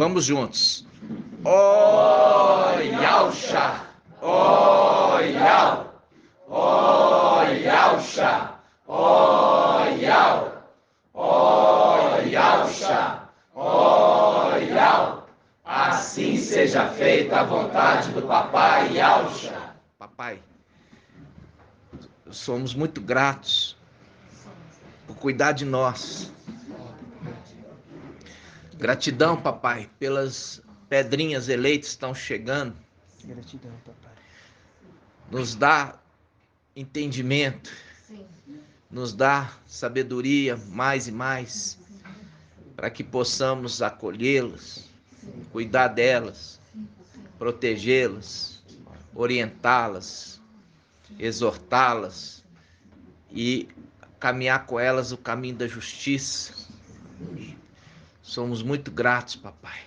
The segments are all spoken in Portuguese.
Vamos juntos. Ó Yauxa, ó Yau, ó Yauxa, ó Yau, ó Yauxa, ó Yau. Assim seja feita a vontade do Papai Yauxa. Papai, somos muito gratos por cuidar de nós. Gratidão, papai, pelas pedrinhas eleitas que estão chegando. Gratidão, papai. Nos dá entendimento, nos dá sabedoria mais e mais, para que possamos acolhê-las, cuidar delas, protegê-las, orientá-las, exortá-las e caminhar com elas o caminho da justiça. Somos muito gratos, papai.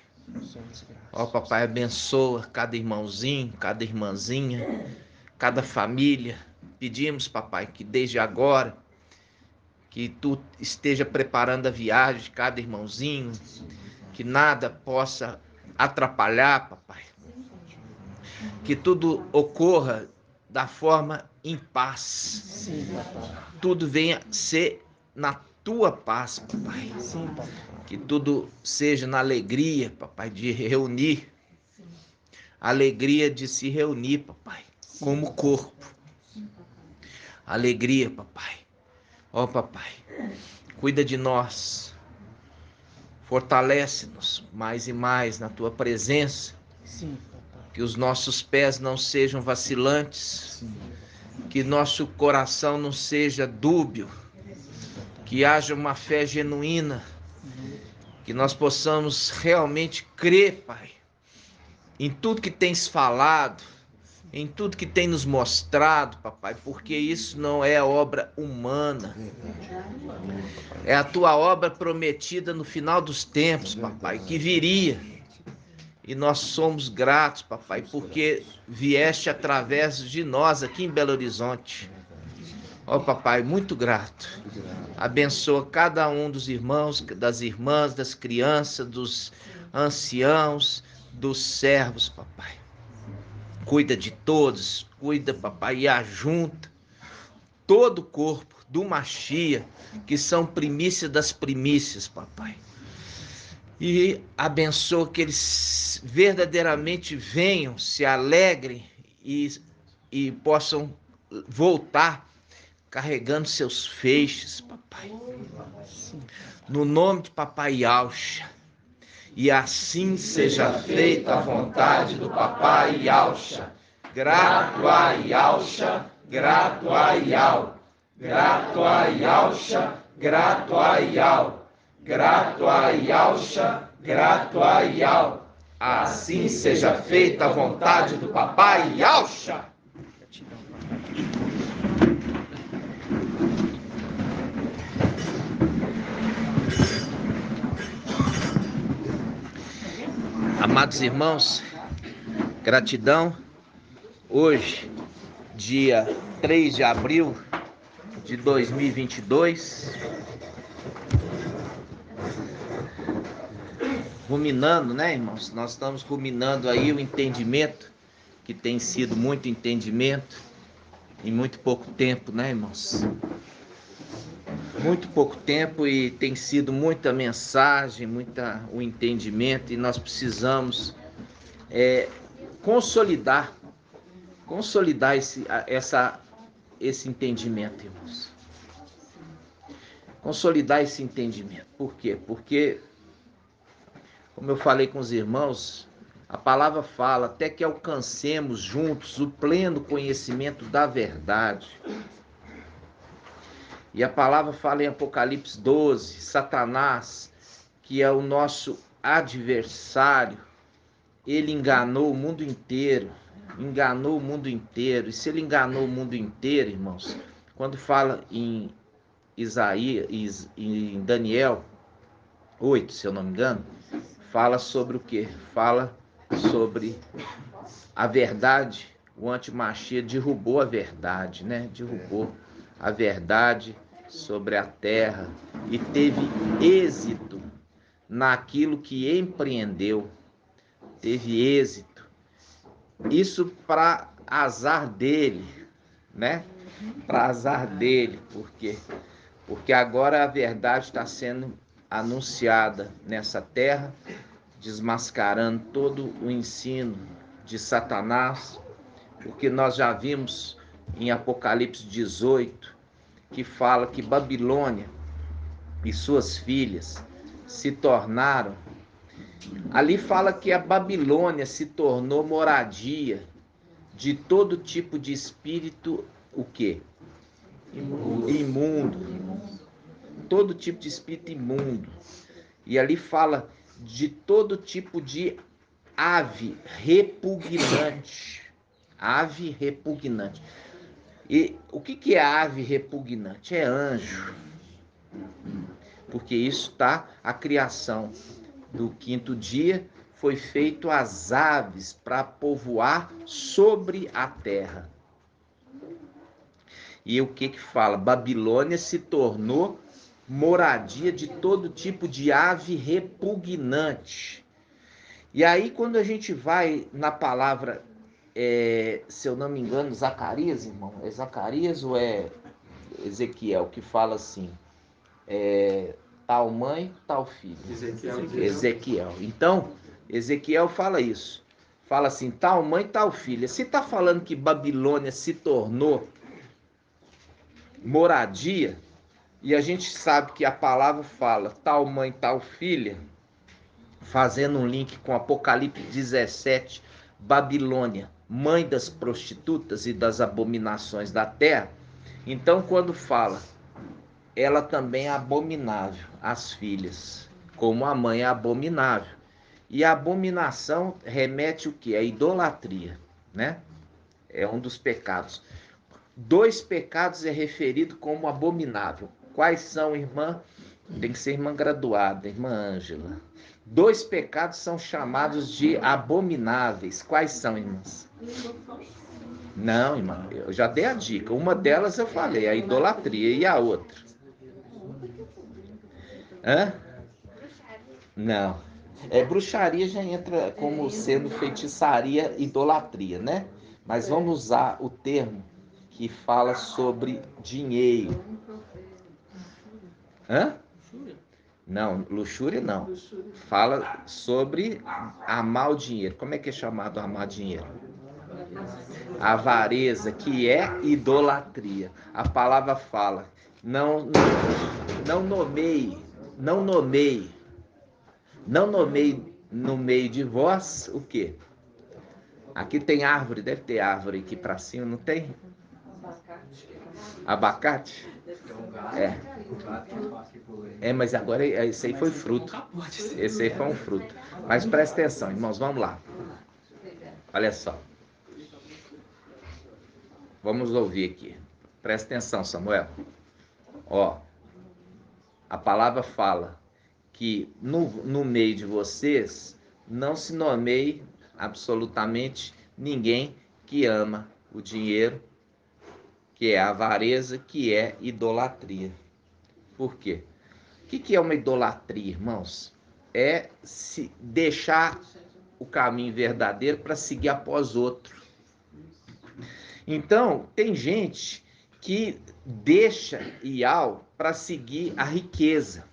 Ó, papai, abençoa cada irmãozinho, cada irmãzinha, cada família. Pedimos, papai, que desde agora, que tu esteja preparando a viagem de cada irmãozinho, que nada possa atrapalhar, papai. Que tudo ocorra da forma em paz. Sim, papai. Tudo venha ser na tua paz, papai. Sim, papai. Que tudo seja na alegria, papai, de reunir. Alegria de se reunir, papai, como corpo. Alegria, papai. Ó, papai, cuida de nós. Fortalece-nos mais e mais na tua presença. Sim, papai. Que os nossos pés não sejam vacilantes. Sim. Que nosso coração não seja dúbio. Que haja uma fé genuína. Que nós possamos realmente crer, Pai, em tudo que tens falado, em tudo que tem nos mostrado, papai, porque isso não é obra humana. É a tua obra prometida no final dos tempos, papai, que viria. E nós somos gratos, papai, porque vieste através de nós aqui em Belo Horizonte. Ó, papai, muito grato. Abençoa cada um dos irmãos, das irmãs, das crianças, dos anciãos, dos servos, papai. Cuida de todos, cuida, papai, e ajunta todo o corpo do Machia, que são primícias das primícias, papai. E abençoa que eles verdadeiramente venham, se alegrem e possam voltar carregando seus feixes, papai. No nome de Papai Yauxa. E assim seja feita a vontade do Papai Yauxa. Grato a Yauxa, grato a Yau. Grato a Yauxa, grato a Yau. Grato a Yauxa, grato a Yau. Assim seja feita a vontade do Papai Yauxa. Gratidão, papai. Amados irmãos, gratidão. Hoje, dia 3 de abril de 2022, ruminando, né, irmãos? Nós estamos ruminando aí o entendimento, que tem sido muito entendimento em muito pouco tempo, né, irmãos? Muito pouco tempo e tem sido muita mensagem, o entendimento, e nós precisamos consolidar esse entendimento, irmãos. Consolidar esse entendimento. Por quê? Porque, como eu falei com os irmãos, a palavra fala até que alcancemos juntos o pleno conhecimento da verdade. E a palavra fala em Apocalipse 12, Satanás, que é o nosso adversário, ele enganou o mundo inteiro. Enganou o mundo inteiro. E se ele enganou o mundo inteiro, irmãos, quando fala em Isaías, em Daniel 8, se eu não me engano, fala sobre o quê? Fala sobre a verdade. O antimachia derrubou a verdade, né? Derrubou a verdade sobre a terra e teve êxito naquilo que empreendeu, teve êxito. Isso para azar dele, né? Para azar dele, porque agora a verdade está sendo anunciada nessa terra, desmascarando todo o ensino de Satanás, porque nós já vimos em Apocalipse 18 que fala que Babilônia e suas filhas se tornaram. Ali fala que a Babilônia se tornou moradia de todo tipo de espírito, o quê? Imundo. Todo tipo de espírito imundo. E ali fala de todo tipo de ave repugnante. Ave repugnante. E o que é ave repugnante? É anjo. Porque isso está a criação do quinto dia, foi feito as aves para povoar sobre a terra. E o que fala? Babilônia se tornou moradia de todo tipo de ave repugnante. E aí quando a gente vai na palavra, se eu não me engano, Zacarias, irmão, é Zacarias ou é Ezequiel que fala assim, tal mãe, tal filho. Ezequiel. Então, Ezequiel fala isso. Fala assim, tal mãe, tal filha. Se está falando que Babilônia se tornou moradia, e a gente sabe que a palavra fala tal mãe, tal filha, fazendo um link com Apocalipse 17, Babilônia, mãe das prostitutas e das abominações da terra. Então, quando fala, ela também é abominável, as filhas, como a mãe é abominável. E a abominação remete o quê? A idolatria, né? É um dos pecados. 2 pecados é referido como abominável. Quais são, irmã? Tem que ser irmã graduada, irmã Ângela. 2 pecados são chamados de abomináveis. Quais são, irmãs? Não, irmã, eu já dei a dica. Uma delas eu falei, a idolatria. E a outra? Hã? Não. Bruxaria já entra como sendo feitiçaria, idolatria, né? Mas vamos usar o termo que fala sobre dinheiro. Hã? Não, luxúria não. Fala sobre amar o dinheiro. Como é que é chamado amar dinheiro? Avareza, que é idolatria. A palavra fala, não nomeie no meio de vós o quê? Aqui tem árvore, deve ter árvore aqui para cima, não tem? Abacate? Mas agora esse aí foi fruto. Esse aí foi um fruto. Mas presta atenção, irmãos, vamos lá. Olha só. Vamos ouvir aqui. Presta atenção, Samuel. Ó, a palavra fala que no meio de vocês não se nomeie absolutamente ninguém que ama o dinheiro, que é avareza, que é idolatria. Por quê? O que é uma idolatria, irmãos? É se deixar o caminho verdadeiro para seguir após outro. Então, tem gente que deixa Ial para seguir a riqueza.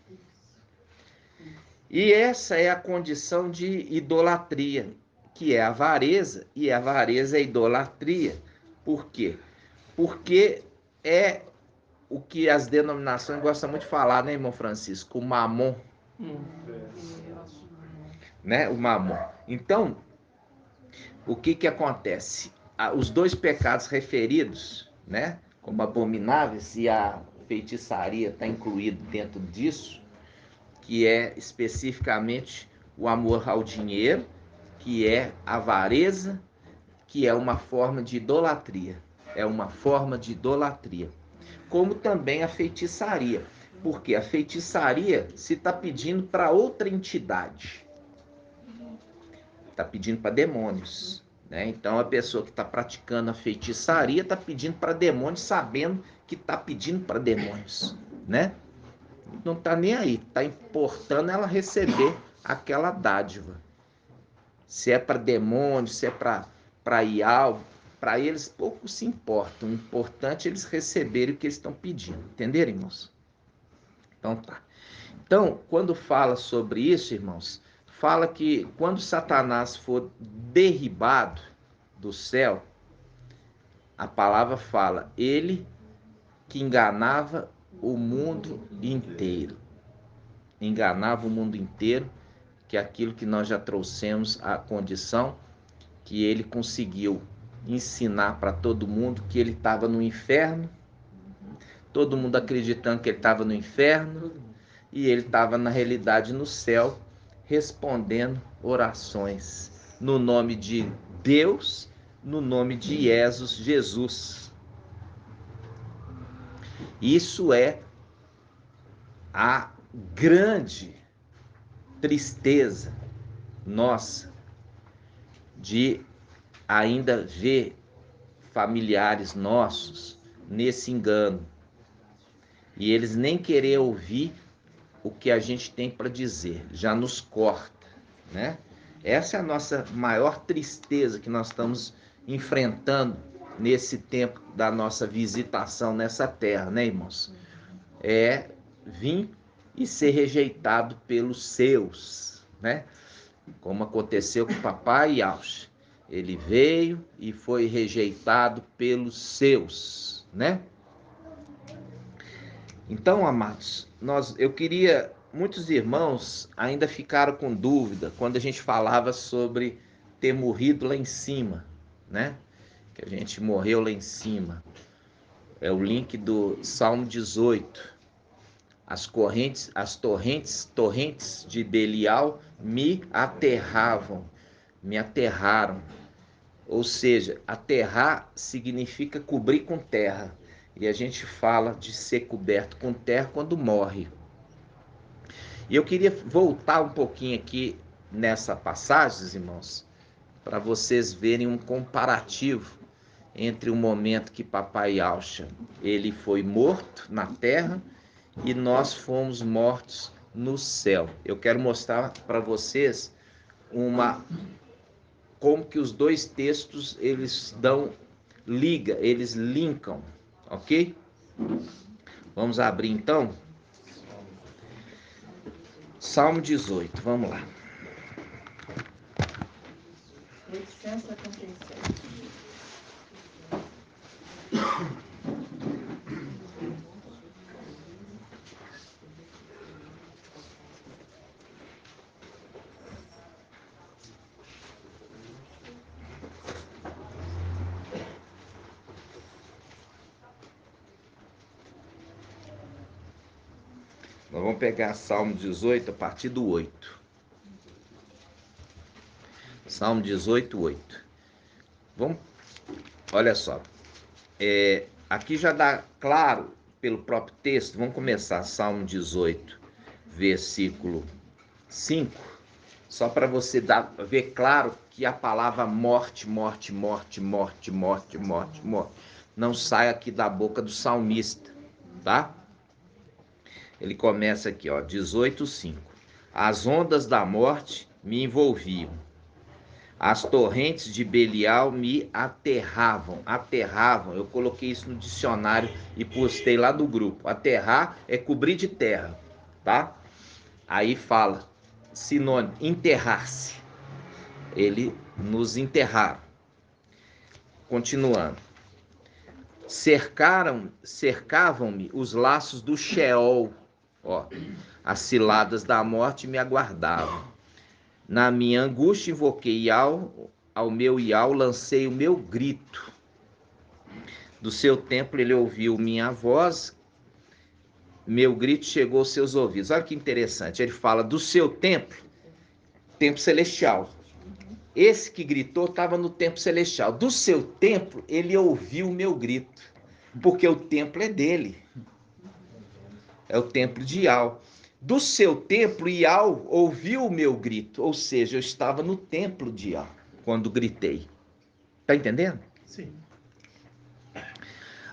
E essa é a condição de idolatria, que é avareza, e a avareza é idolatria. Por quê? Porque é o que as denominações gostam muito de falar, né, irmão Francisco? O mamon. Né? O mamon. Então, o que acontece? Os 2 pecados referidos, né, como abomináveis, e a feitiçaria está incluído dentro disso, que é especificamente o amor ao dinheiro, que é avareza, que é uma forma de idolatria. É uma forma de idolatria. Como também a feitiçaria. Porque a feitiçaria se está pedindo para outra entidade. Está pedindo para demônios. Né? Então a pessoa que está praticando a feitiçaria está pedindo para demônios, sabendo que está pedindo para demônios. Né? não está nem aí, está importando ela receber aquela dádiva. Se é para demônio, se é para Ial, para eles pouco se importa. O importante é eles receberem o que eles estão pedindo. Entenderam, irmãos? Então tá. Então, quando fala sobre isso, irmãos, fala que quando Satanás for derribado do céu, a palavra fala, ele que enganava o mundo inteiro. Enganava o mundo inteiro, que é aquilo que nós já trouxemos a condição, que ele conseguiu ensinar para todo mundo que ele estava no inferno, todo mundo acreditando que ele estava no inferno, e ele estava na realidade no céu, respondendo orações no nome de Deus, no nome de Jesus. Isso é a grande tristeza nossa de ainda ver familiares nossos nesse engano e eles nem querer ouvir o que a gente tem para dizer, já nos corta, né? Essa é a nossa maior tristeza que nós estamos enfrentando nesse tempo da nossa visitação nessa terra, né, irmãos? É vir e ser rejeitado pelos seus, né? Como aconteceu com o papai Yaush. Ele veio e foi rejeitado pelos seus, né? Então, amados, muitos irmãos ainda ficaram com dúvida quando a gente falava sobre ter morrido lá em cima, né? Que a gente morreu lá em cima. É o link do Salmo 18. As torrentes de Belial me aterravam, me aterraram. Ou seja, aterrar significa cobrir com terra. E a gente fala de ser coberto com terra quando morre. E eu queria voltar um pouquinho aqui nessa passagem, irmãos, para vocês verem um comparativo entre o momento que papai Yaucha, ele foi morto na terra e nós fomos mortos no céu. Eu quero mostrar para vocês como que os dois textos eles eles linkam, ok? Vamos abrir então Salmo 18, vamos lá. 877. Nós vamos pegar Salmo 18 a partir do 8. Salmo 18, 8. Olha só. Aqui já dá claro pelo próprio texto. Vamos começar Salmo 18, versículo 5. Só para você ver claro que a palavra morte não sai aqui da boca do salmista, tá? Ele começa aqui, ó, 18:5. As ondas da morte me envolviam. As torrentes de Belial me aterravam. Aterravam, eu coloquei isso no dicionário e postei lá no grupo. Aterrar é cobrir de terra, tá? Aí fala, sinônimo, enterrar-se. Ele nos enterraram. Continuando. Cercavam-me os laços do Sheol. Ó, as ciladas da morte me aguardavam. Na minha angústia invoquei ao meu Ial lancei o meu grito. Do seu templo ele ouviu minha voz, meu grito chegou aos seus ouvidos. Olha que interessante, ele fala do seu templo, templo celestial. Esse que gritou estava no templo celestial. Do seu templo ele ouviu o meu grito, porque o templo é dele. É o templo de Ial. Do seu templo, Ial ouviu o meu grito. Ou seja, eu estava no templo de Ial quando gritei. Tá entendendo? Sim.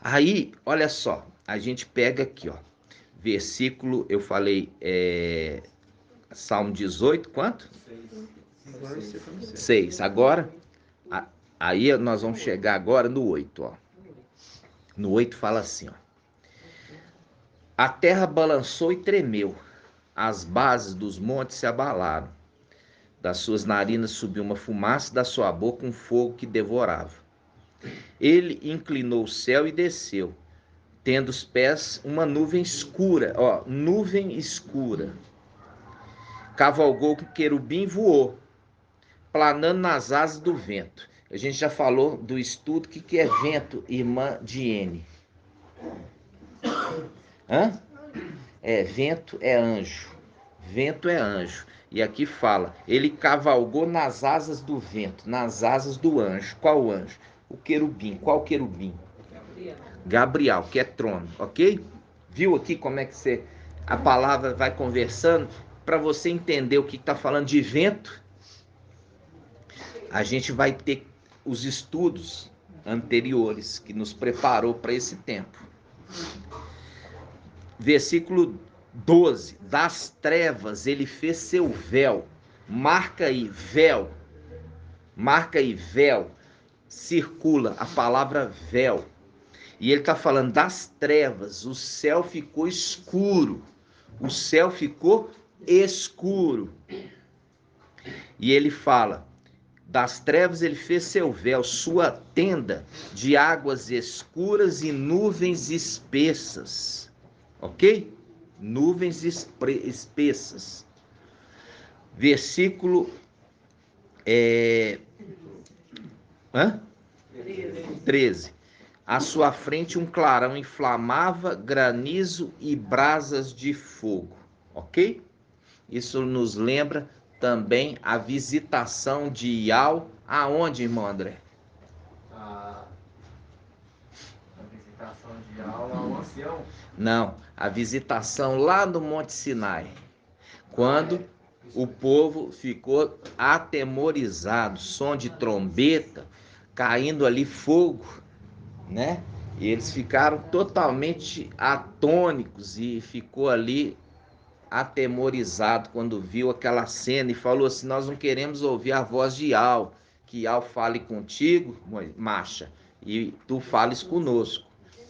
Aí, olha só. A gente pega aqui, ó. versículo, eu falei, Salmo 18, quanto? 6. Agora, aí nós vamos chegar agora no 8, ó. No 8 fala assim, ó. A terra balançou e tremeu, as bases dos montes se abalaram. Das suas narinas subiu uma fumaça, da sua boca um fogo que devorava. Ele inclinou o céu e desceu, tendo os pés uma nuvem escura, ó, nuvem escura. Cavalgou com querubim e voou, planando nas asas do vento. A gente já falou do estudo, o que é vento, irmã Diene? Hã? Vento é anjo. Vento é anjo. E aqui fala, ele cavalgou nas asas do vento, nas asas do anjo. Qual anjo? O querubim. Qual querubim? Gabriel, que é trono, ok? Viu aqui como é que a palavra vai conversando? Para você entender o que está falando de vento, a gente vai ter os estudos anteriores que nos preparou para esse tempo. Versículo 12. Das trevas ele fez seu véu. Marca aí, véu. Marca aí, véu. Circula a palavra véu. E ele está falando das trevas. O céu ficou escuro. O céu ficou escuro. E ele fala, das trevas ele fez seu véu, sua tenda de águas escuras e nuvens espessas. Ok? Nuvens espessas. Versículo 13. À sua frente um clarão inflamava, granizo e brasas de fogo. Ok? Isso nos lembra também a visitação de Iau. Aonde, irmão André? A visitação de Iau ao ancião? Não, a visitação lá no Monte Sinai. Quando o povo ficou atemorizado, som de trombeta, caindo ali fogo, né? E eles ficaram totalmente atônicos e ficou ali atemorizado quando viu aquela cena e falou assim, nós não queremos ouvir a voz de Iau, que Iau fale contigo, Macha, e tu fales conosco,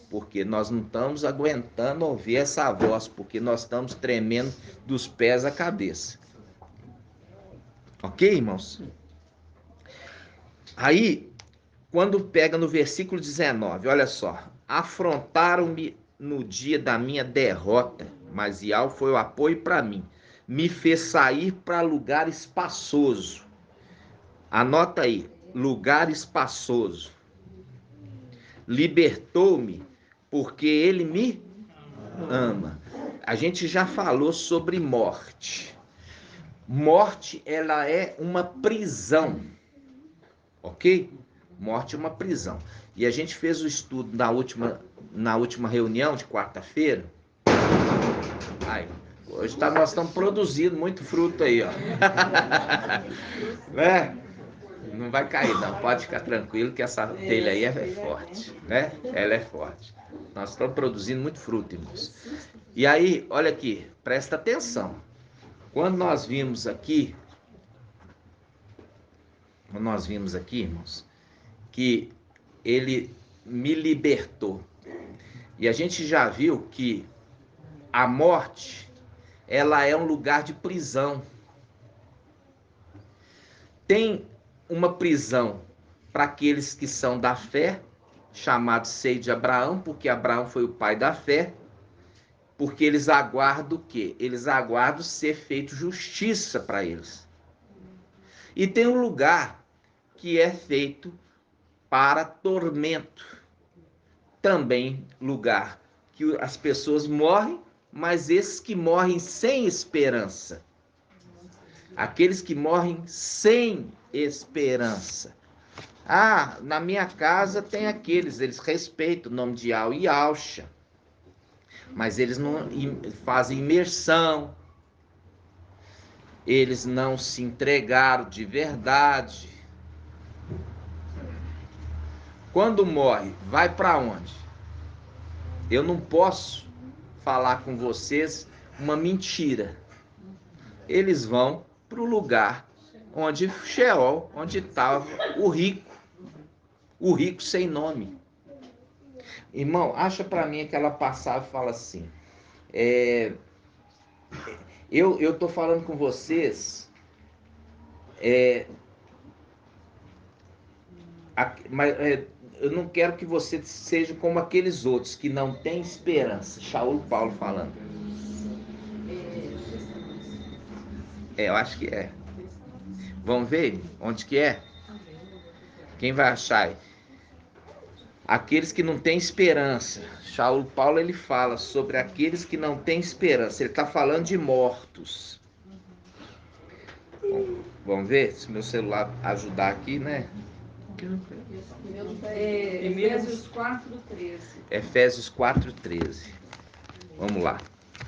porque nós não estamos aguentando ouvir essa voz, porque nós estamos tremendo dos pés à cabeça. Ok, irmãos? Aí, quando pega no versículo 19, olha só, afrontaram-me no dia da minha derrota, mas Iau foi o apoio para mim. Me fez sair para lugar espaçoso. Anota aí, lugar espaçoso. Libertou-me, porque ele me ama. A gente já falou sobre morte. Morte, ela é uma prisão. Ok? Morte é uma prisão. E a gente fez o estudo na última reunião de quarta-feira. Hoje nós estamos produzindo muito fruto aí, ó. Né? Não vai cair, não. Pode ficar tranquilo que essa telha aí é forte, né? Ela é forte. Nós estamos produzindo muito fruto, irmãos. E aí, olha aqui, presta atenção. Quando nós vimos aqui, irmãos, que ele me libertou. E a gente já viu que a morte, ela é um lugar de prisão. Tem uma prisão para aqueles que são da fé, chamado seio de Abraão, porque Abraão foi o pai da fé, porque eles aguardam o quê? Eles aguardam ser feito justiça para eles. E tem um lugar que é feito para tormento. Também lugar que as pessoas morrem, mas esses que morrem sem esperança. Aqueles que morrem sem esperança. Na minha casa tem aqueles, eles respeitam o nome de Iau e Auxa, mas eles não fazem imersão, eles não se entregaram de verdade. Quando morre, vai para onde? Eu não posso falar com vocês uma mentira. Eles vão para o lugar onde Sheol, onde estava o rico sem nome. Irmão, acha para mim aquela passagem fala assim, eu estou falando com vocês, mas eu não quero que você seja como aqueles outros que não têm esperança. Shaul Paulo falando. Eu acho que é. Vamos ver onde que é? Quem vai achar? Aqueles que não têm esperança. Shaul Paulo ele fala sobre aqueles que não têm esperança. Ele está falando de mortos. Bom, vamos ver se meu celular ajudar aqui, né? Efésios 4:13. Efésios 4:13. Vamos lá.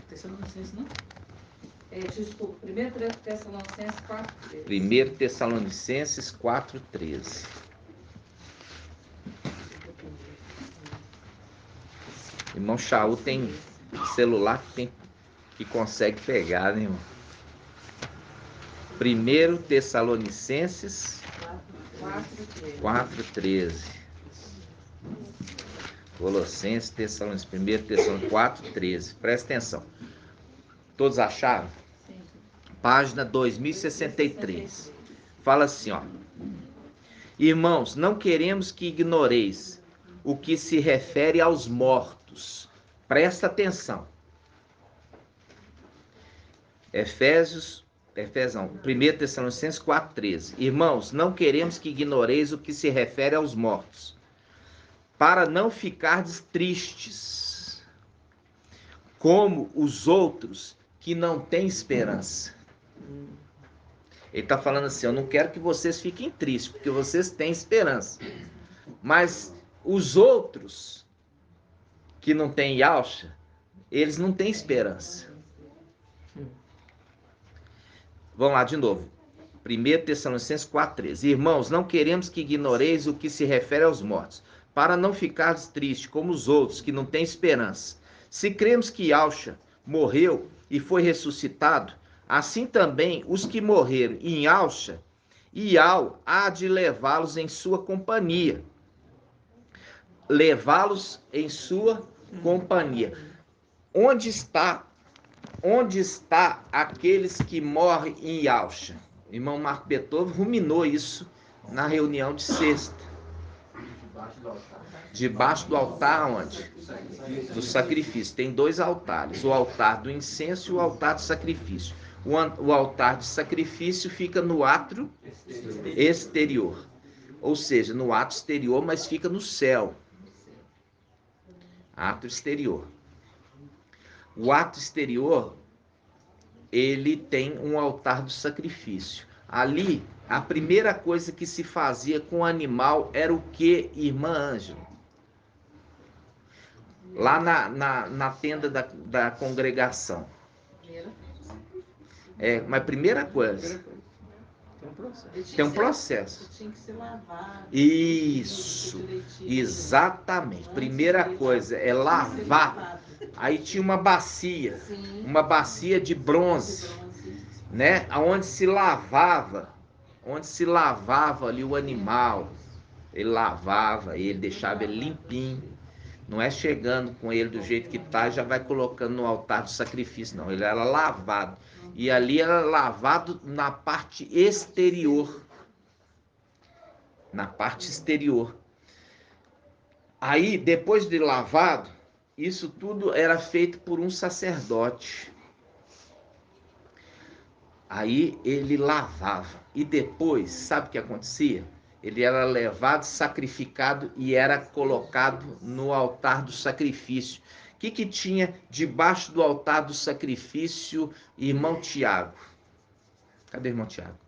Tessalonicenses, não? Desculpa, 1 Tessalonicenses 4:13. 1 Tessalonicenses 4:13. Irmão Shaul tem celular que consegue pegar, né, irmão? 1 Tessalonicenses 4:13. Colossenses, Tessalonicenses, 1 Tessalonicenses 4:13. Presta atenção. Todos acharam? Sim. Página 2063. Fala assim, ó. Irmãos, não queremos que ignoreis o que se refere aos mortos. Presta atenção. 1 Tessalonicenses 4:13. Irmãos, não queremos que ignoreis o que se refere aos mortos, para não ficardes tristes, como os outros que não têm esperança. Ele está falando assim, eu não quero que vocês fiquem tristes, porque vocês têm esperança. Mas os outros que não têm Yalcha, eles não têm esperança. Vamos lá de novo. 1 Tessalonicenses 4:13. Irmãos, não queremos que ignoreis o que se refere aos mortos, para não ficardes tristes como os outros que não têm esperança. Se cremos que Yalcha morreu e foi ressuscitado, assim também os que morreram em Yalcha, Ial há de levá-los em sua companhia. Levá-los em sua companhia. Onde está aqueles que morrem em Yalcha? O irmão Marco Beethoven ruminou isso na reunião de sexta. Debaixo do altar onde? Do sacrifício. Tem 2 altares, o altar do incenso e o altar do sacrifício. O altar de sacrifício fica no átrio exterior. Ou seja, no átrio exterior, mas fica no céu. Átrio exterior. O átrio exterior, ele tem um altar do sacrifício. Ali, a primeira coisa que se fazia com o animal era o que, irmã Ângela? Lá na tenda da congregação. Mas primeira coisa. Tem um processo. Tinha que ser lavado. Isso. Exatamente. Primeira coisa é lavar. Aí tinha uma bacia. Uma bacia de bronze, né? Onde se lavava ali o animal. Ele lavava, ele deixava ele limpinho. Não é chegando com ele do jeito que tá e já vai colocando no altar do sacrifício, não. Ele era lavado. E ali era lavado na parte exterior. Na parte exterior. Aí, depois de lavado, isso tudo era feito por um sacerdote. Aí ele lavava. E depois, sabe o que acontecia? Ele era levado, sacrificado e era colocado no altar do sacrifício. O que tinha debaixo do altar do sacrifício, irmão Tiago? Cadê o irmão Tiago?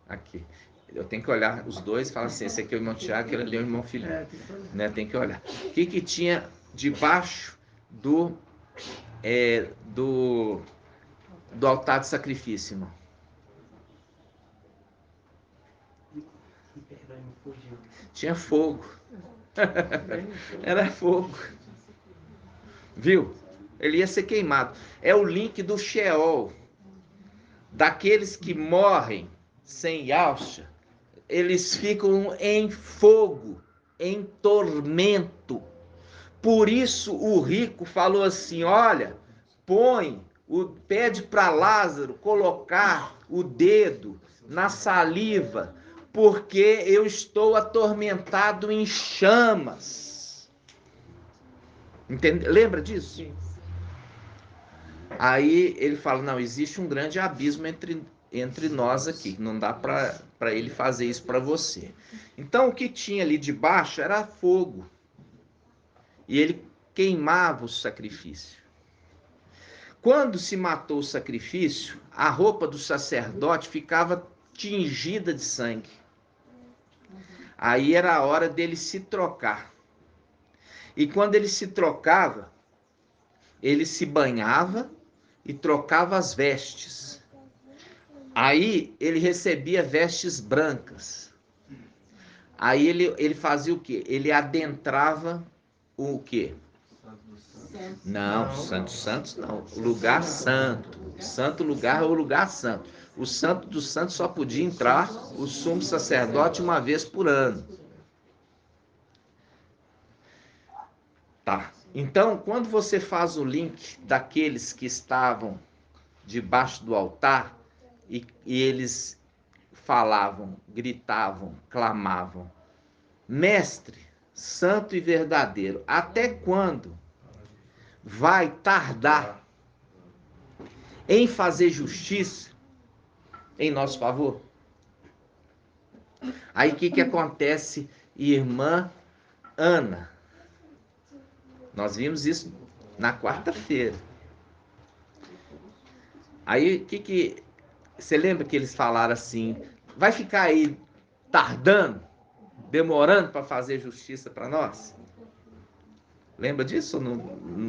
Aqui. Eu tenho que olhar os dois e falar assim, esse aqui é o irmão Tiago, aquele ali é o irmão Filipe. Né? Tem que olhar. O que tinha debaixo do altar de sacrifício, irmão? Tinha fogo. Era fogo. Viu? ele ia ser queimado. É o link do Sheol, daqueles que morrem sem Yahshua, eles ficam em fogo, em tormento. Por isso o rico falou assim: olha, pede para Lázaro colocar o dedo na saliva, porque eu estou atormentado em chamas. Entende? Lembra disso? Sim. Aí ele fala: não, existe um grande abismo entre nós aqui, não dá para ele fazer isso para você. Então o que tinha ali debaixo era fogo, e ele queimava o sacrifício. Quando se matou o sacrifício, a roupa do sacerdote ficava tingida de sangue. Aí era a hora dele se trocar. E quando ele se trocava, ele se banhava e trocava as vestes. Aí ele recebia vestes brancas. Aí ele fazia o quê? Ele adentrava o quê? Não, Santos não. O lugar santo. Santo lugar é o lugar santo. O santo dos santos só podia entrar o sumo sacerdote uma vez por ano. Tá. Então, quando você faz o link daqueles que estavam debaixo do altar e eles falavam, gritavam, clamavam: Mestre, santo e verdadeiro, até quando vai tardar em fazer justiça em nosso favor? Aí o que acontece, irmã Ana? Nós vimos isso na quarta-feira. Aí o que você lembra que eles falaram assim: vai ficar aí tardando, demorando para fazer justiça para nós? Lembra disso?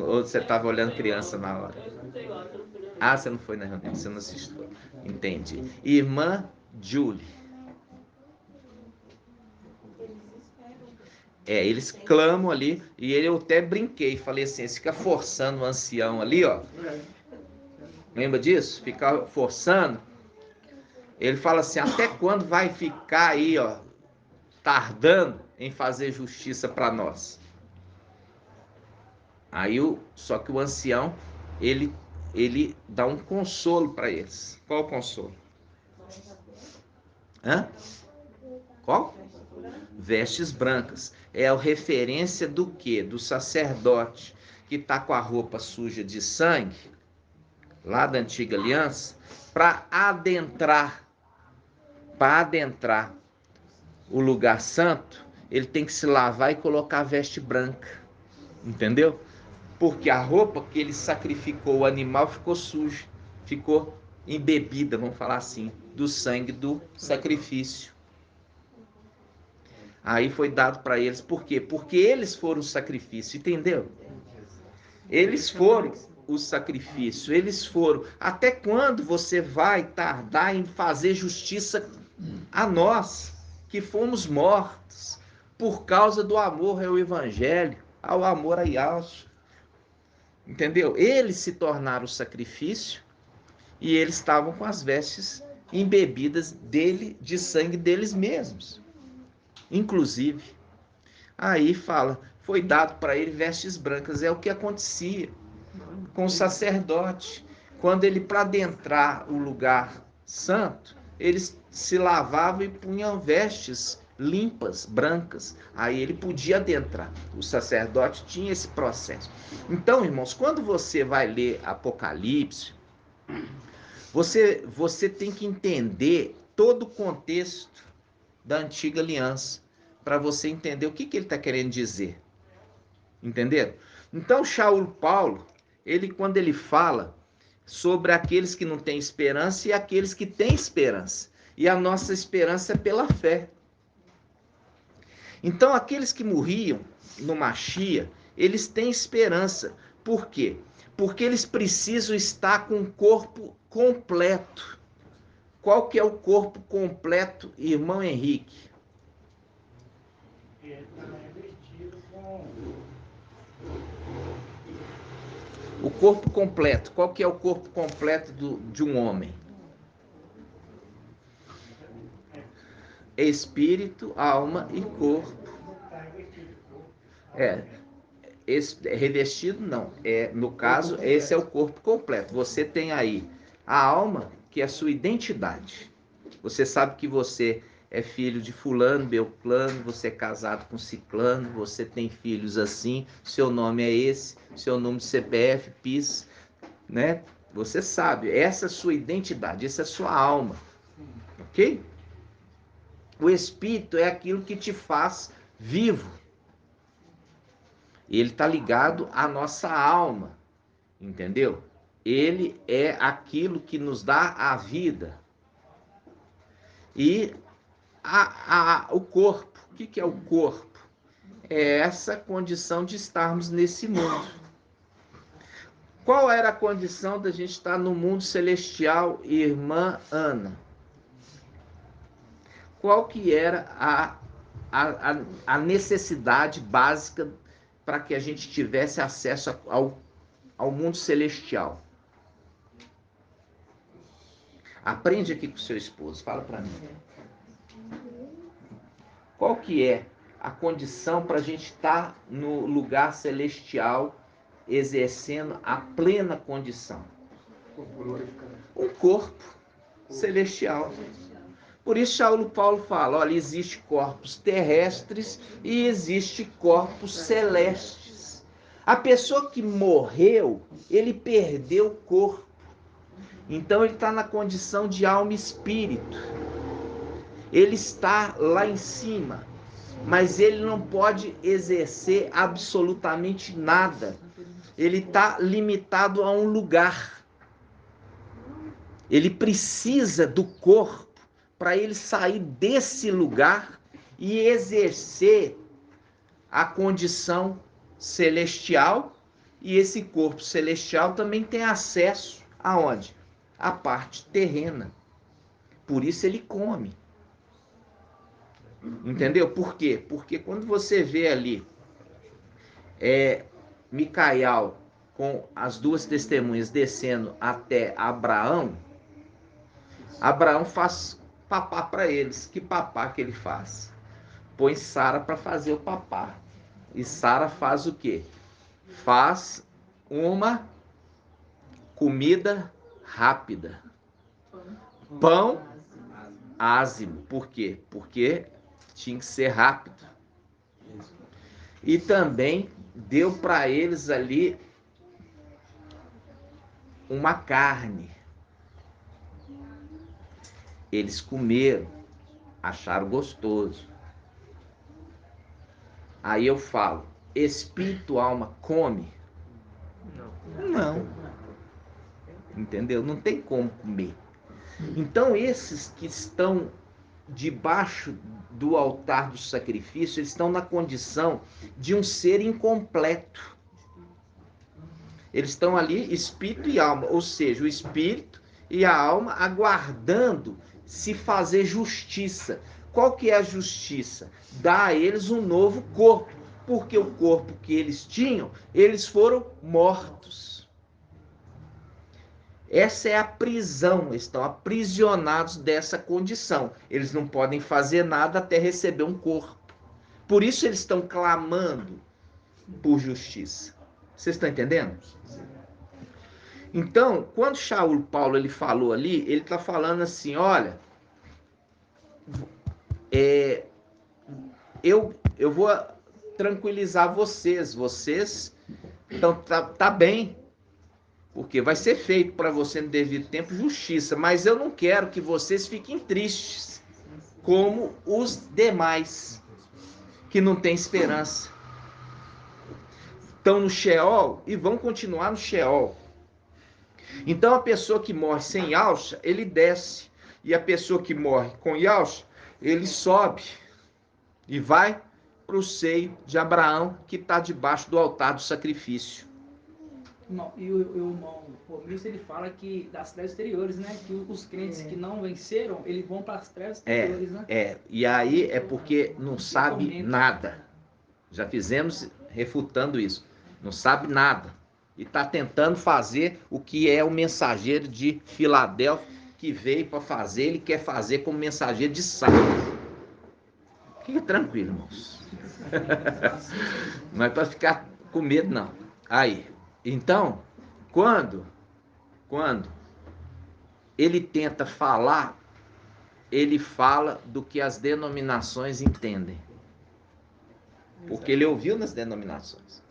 Ou você estava olhando criança na hora? Ah, você não foi na reunião, você não assistiu. Entendi. Irmã Julie. Eles clamam ali, e eu até brinquei, falei assim: você fica forçando o ancião ali, ó. Lembra disso? Ficar forçando. Ele fala assim: até quando vai ficar aí, ó, tardando em fazer justiça para nós? Aí só que o ancião, ele dá um consolo para eles. Qual o consolo? Hã? Qual? Vestes brancas. É a referência do quê? Do sacerdote que está com a roupa suja de sangue, lá da antiga aliança, para adentrar o lugar santo, ele tem que se lavar e colocar a veste branca. Entendeu? Porque a roupa que ele sacrificou, o animal, ficou suja, ficou embebida, vamos falar assim, do sangue do sacrifício. Aí foi dado para eles, por quê? Porque eles foram o sacrifício, entendeu? Eles foram o sacrifício, eles foram. Até quando você vai tardar em fazer justiça a nós, que fomos mortos por causa do amor ao Evangelho, ao amor a Yahshua? Entendeu? Eles se tornaram o sacrifício e eles estavam com as vestes embebidas de sangue deles mesmos. Inclusive, aí fala, foi dado para ele vestes brancas. É o que acontecia com o sacerdote. Quando ele, para adentrar o lugar santo, eles se lavavam e punham vestes limpas, brancas. Aí ele podia adentrar. O sacerdote tinha esse processo. Então, irmãos, quando você vai ler Apocalipse, você tem que entender todo o contexto da antiga aliança, para você entender o que ele está querendo dizer. Entenderam? Então, Shaul Paulo, quando ele fala sobre aqueles que não têm esperança e aqueles que têm esperança, e a nossa esperança é pela fé. Então, aqueles que morriam no Machia, eles têm esperança. Por quê? Porque eles precisam estar com o corpo completo. Qual que é o corpo completo, irmão Henrique? Ele está revestido com O corpo completo. Qual que é o corpo completo de um homem? Espírito, alma e corpo. Revestido não. No caso, esse é o corpo completo. Você tem aí a alma, que é a sua identidade. Você sabe que você é filho de fulano, beltrano, você é casado com ciclano, você tem filhos assim, seu nome é esse, seu número de CPF, PIS, né? Você sabe, essa é a sua identidade, essa é a sua alma, ok? O espírito é aquilo que te faz vivo. Ele está ligado à nossa alma, entendeu? Ele é aquilo que nos dá a vida. E o corpo, o que é o corpo? É essa condição de estarmos nesse mundo. Qual era a condição da gente estar no mundo celestial, irmã Ana? Qual que era a necessidade básica para que a gente tivesse acesso ao mundo celestial? Aprende aqui com o seu esposo, fala para mim. Qual que é a condição para a gente estar no lugar celestial, exercendo a plena condição? Um corpo celestial. Por isso Paulo fala, olha, existe corpos terrestres e existe corpos celestes. A pessoa que morreu, ele perdeu o corpo. Então ele está na condição de alma e espírito. Ele está lá em cima, mas ele não pode exercer absolutamente nada. Ele está limitado a um lugar. Ele precisa do corpo para ele sair desse lugar e exercer a condição celestial. E esse corpo celestial também tem acesso aonde? A parte terrena. Por isso ele come. Entendeu? Por quê? Porque quando você vê ali Micael com as duas testemunhas descendo até Abraão, Abraão faz papá para eles. Que papá que ele faz? Põe Sara para fazer o papá. E Sara faz o quê? Faz uma comida rápida. Pão ázimo. Por quê? Porque tinha que ser rápido. E também deu para eles ali uma carne. Eles comeram, acharam gostoso. Aí eu falo, espírito, alma, come? Não. Entendeu? Não tem como comer. Então esses que estão debaixo do altar do sacrifício, eles estão na condição de um ser incompleto. Eles estão ali, espírito e alma, ou seja, o espírito e a alma aguardando se fazer justiça. Qual que é a justiça? Dá a eles um novo corpo, porque o corpo que eles tinham, eles foram mortos. Essa é a prisão, eles estão aprisionados dessa condição. Eles não podem fazer nada até receber um corpo. Por isso eles estão clamando por justiça. Vocês estão entendendo? Então, quando Paulo ele falou ali, ele está falando assim, olha, eu vou tranquilizar vocês então tá bem, porque vai ser feito para você no devido tempo justiça, mas eu não quero que vocês fiquem tristes, como os demais, que não têm esperança. Estão no Sheol e vão continuar no Sheol. Então a pessoa que morre sem Yahshua, ele desce. E a pessoa que morre com Yahshua, ele sobe e vai para o seio de Abraão, que está debaixo do altar do sacrifício. E o irmão Romilson, ele fala que das trevas exteriores, né? Que os crentes que não venceram, eles vão para as trevas exteriores, né? E aí é porque não sabe nada. Já fizemos refutando isso. Não sabe nada. E está tentando fazer o que é o mensageiro de Filadélfia, que veio para fazer, ele quer fazer como mensageiro de Sardes. Fica tranquilo, irmãos. Não é para ficar com medo, não. Aí, então, quando ele tenta falar, ele fala do que as denominações entendem. Porque ele ouviu nas denominações.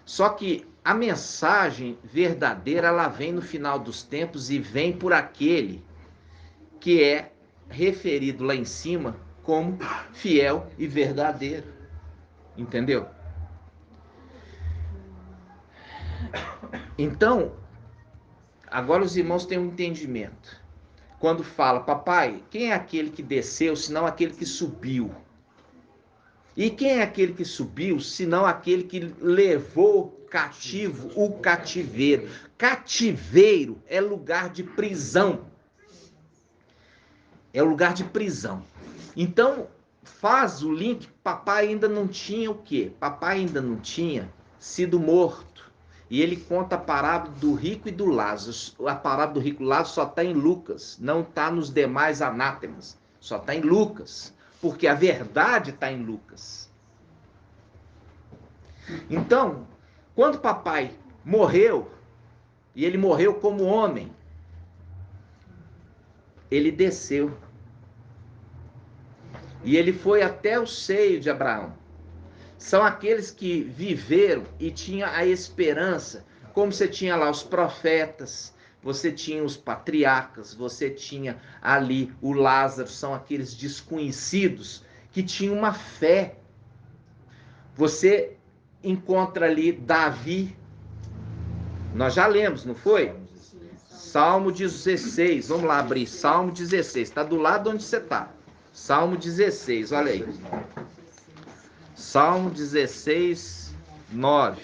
Só que a mensagem verdadeira, ela vem no final dos tempos e vem por aquele que é referido lá em cima como fiel e verdadeiro. Entendeu? Então, agora os irmãos têm um entendimento. Quando fala, papai, quem é aquele que desceu, senão aquele que subiu? E quem é aquele que subiu, senão aquele que levou cativo o cativeiro? Cativeiro é lugar de prisão. É o lugar de prisão. Então, faz o link, papai ainda não tinha o quê? Papai ainda não tinha sido morto. E ele conta a parábola do rico e do Lázaro. A parábola do rico e Lázaro só está em Lucas, não está nos demais anátemas. Só está em Lucas, porque a verdade está em Lucas. Então, quando papai morreu, e ele morreu como homem, ele desceu. E ele foi até o seio de Abraão. São aqueles que viveram e tinham a esperança, como você tinha lá os profetas, você tinha os patriarcas, você tinha ali o Lázaro, são aqueles desconhecidos que tinham uma fé. Você encontra ali Davi, nós já lemos, não foi? Salmo 16, vamos lá abrir, Salmo 16, está do lado onde você está. Salmo 16, olha aí. Salmo 16, 9.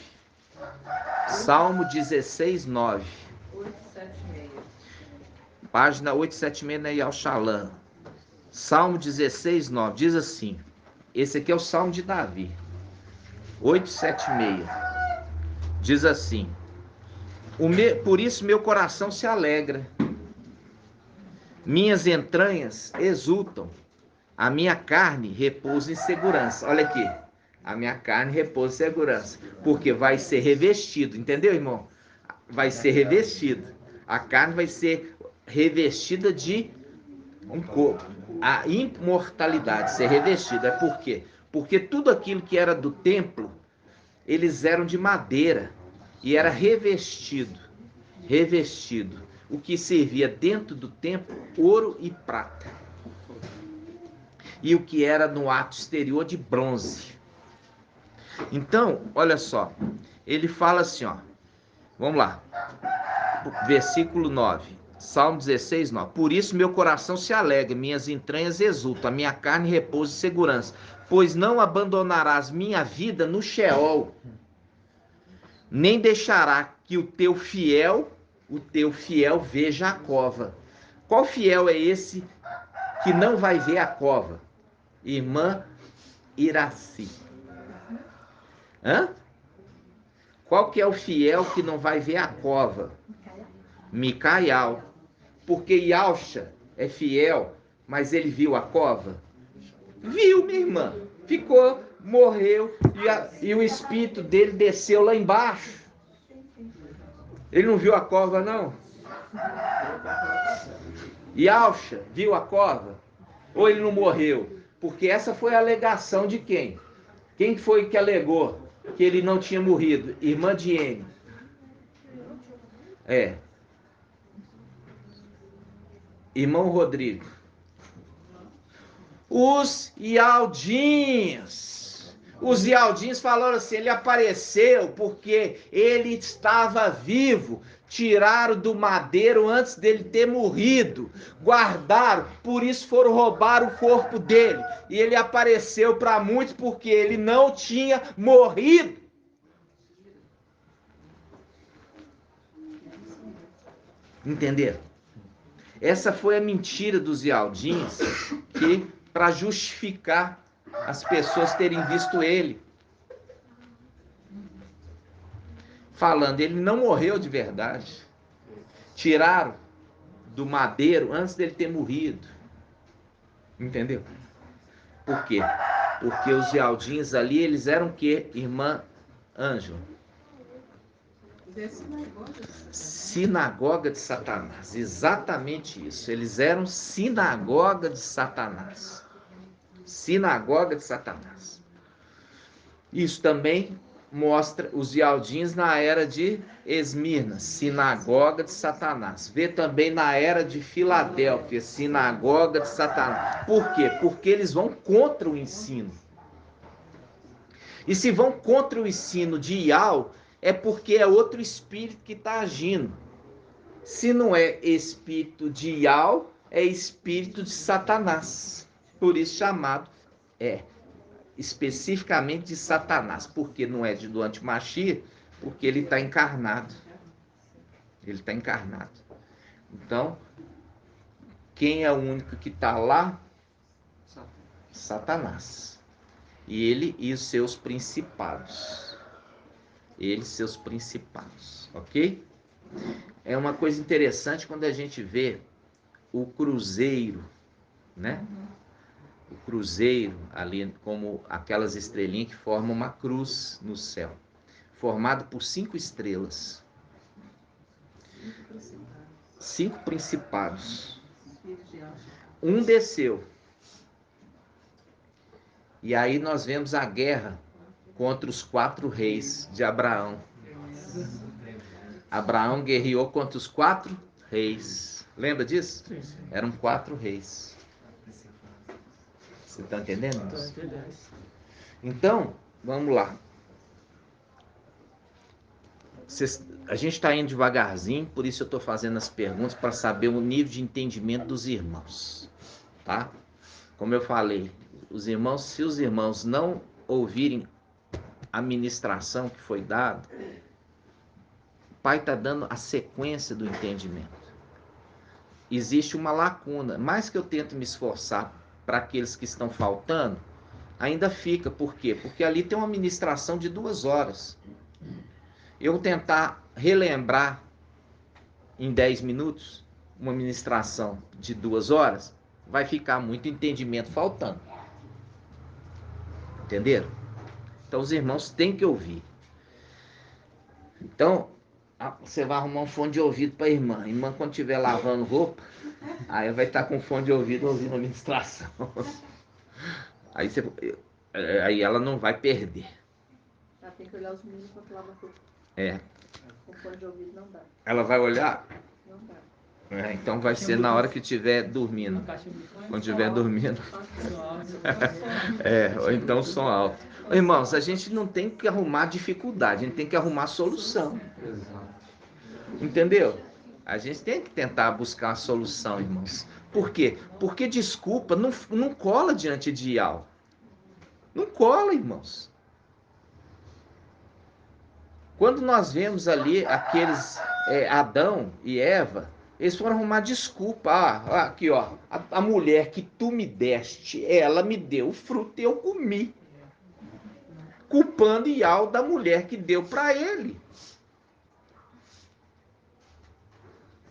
Salmo 16, 9. 876. Página 876 na Yalshalan. Salmo 16, 9. Diz assim. Esse aqui é o Salmo de Davi. 876. Diz assim. Por isso meu coração se alegra. Minhas entranhas exultam. A minha carne repousa em segurança. Olha aqui. A minha carne repousa em segurança. Porque vai ser revestido. Entendeu, irmão? Vai ser revestido. A carne vai ser revestida de um corpo. A imortalidade ser revestida. É por quê? Porque tudo aquilo que era do templo, eles eram de madeira. E era revestido. Revestido. O que servia dentro do templo, ouro e prata. E o que era no ato exterior de bronze. Então, olha só, ele fala assim, ó, vamos lá, versículo 9, Salmo 16, 9, por isso meu coração se alegra, minhas entranhas exultam, a minha carne repousa em segurança, pois não abandonarás minha vida no Sheol, nem deixará que o teu fiel veja a cova. Qual fiel é esse que não vai ver a cova? Irmã Iraci. Hã? Qual que é o fiel que não vai ver a cova? Micaial. Porque Yalcha é fiel, mas ele viu a cova? Viu, minha irmã. Ficou, morreu, e o espírito dele desceu lá embaixo. Ele não viu a cova, não? Yalcha viu a cova? Ou ele não morreu? Porque essa foi a alegação de quem? Quem foi que alegou que ele não tinha morrido? Irmã Diene. É. Irmão Rodrigo. Os Ialdinhos. Os Ialdinhos falaram assim, ele apareceu porque ele estava vivo. Tiraram do madeiro antes dele ter morrido. Guardaram, por isso foram roubar o corpo dele. E ele apareceu para muitos porque ele não tinha morrido. Entenderam? Essa foi a mentira dos Ialdins, que para justificar as pessoas terem visto ele. falando, ele não morreu de verdade. Tiraram do madeiro antes dele ter morrido. Entendeu? Por quê? Porque os Geraldins ali, eles eram o quê, irmã Ângela? Sinagoga de Satanás. Exatamente isso. Eles eram sinagoga de Satanás. Sinagoga de Satanás. Isso também mostra os Geraldins na era de Esmirna, sinagoga de Satanás. Vê também na era de Filadélfia, sinagoga de Satanás. Por quê? Porque eles vão contra o ensino. E se vão contra o ensino de Ial, é porque é outro espírito que está agindo. Se não é espírito de Ial, é espírito de Satanás. Por isso chamado especificamente de Satanás. Porque não é do Antimachia, porque ele está encarnado. Ele está encarnado. Então, quem é o único que está lá? Satanás. E ele e os seus principados. Ele e seus principados. Ok? É uma coisa interessante quando a gente vê o cruzeiro, né? O cruzeiro ali, como aquelas estrelinhas que formam uma cruz no céu, formado por 5 estrelas. 5 principados. Um desceu. E aí nós vemos a guerra contra os 4 reis de Abraão. Abraão guerreou contra os 4 reis. Lembra disso? Eram 4 reis. Você está entendendo? Então, vamos lá. A gente está indo devagarzinho, por isso eu estou fazendo as perguntas para saber o nível de entendimento dos irmãos. Tá? Como eu falei, se os irmãos não ouvirem a ministração que foi dada, o Pai está dando a sequência do entendimento. Existe uma lacuna. Mais que eu tento me esforçar para aqueles que estão faltando, ainda fica. Por quê? Porque ali tem uma ministração de 2 horas. Eu tentar relembrar em 10 minutos uma ministração de 2 horas, vai ficar muito entendimento faltando. Entenderam? Então os irmãos têm que ouvir. Então, você vai arrumar um fone de ouvido para a irmã. A irmã, quando estiver lavando roupa, aí vai estar com fone de ouvido ouvindo a ministração. Aí ela não vai perder. Ela tem que olhar os meninos enquanto lava roupa. Com fone de ouvido não dá. Ela vai olhar? Não dá. Então vai ser na hora que estiver dormindo. Quando estiver dormindo. Ou então som alto. Irmãos, a gente não tem que arrumar dificuldade, a gente tem que arrumar solução. Entendeu? A gente tem que tentar buscar a solução, irmãos. Por quê? Porque desculpa não cola diante de Ial. Não cola, irmãos. Quando nós vemos ali aqueles Adão e Eva, eles foram arrumar desculpa. Aqui, ó, a mulher que tu me deste, ela me deu o fruto e eu comi. Culpando Ial da mulher que deu para ele.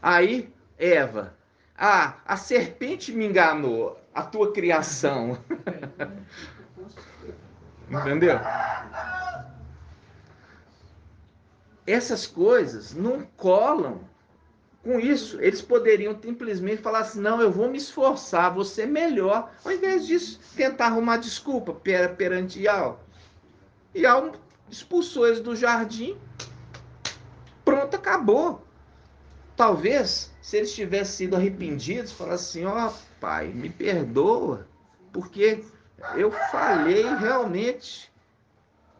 Aí, Eva, a serpente me enganou, a tua criação. Entendeu? Essas coisas não colam com isso. Eles poderiam simplesmente falar assim, não, eu vou me esforçar, vou ser melhor. Ao invés disso, tentar arrumar desculpa perante Ial. Ial expulsou eles do jardim. Pronto, acabou. Talvez, se eles tivessem sido arrependidos, falassem assim, pai, me perdoa, porque eu falhei realmente.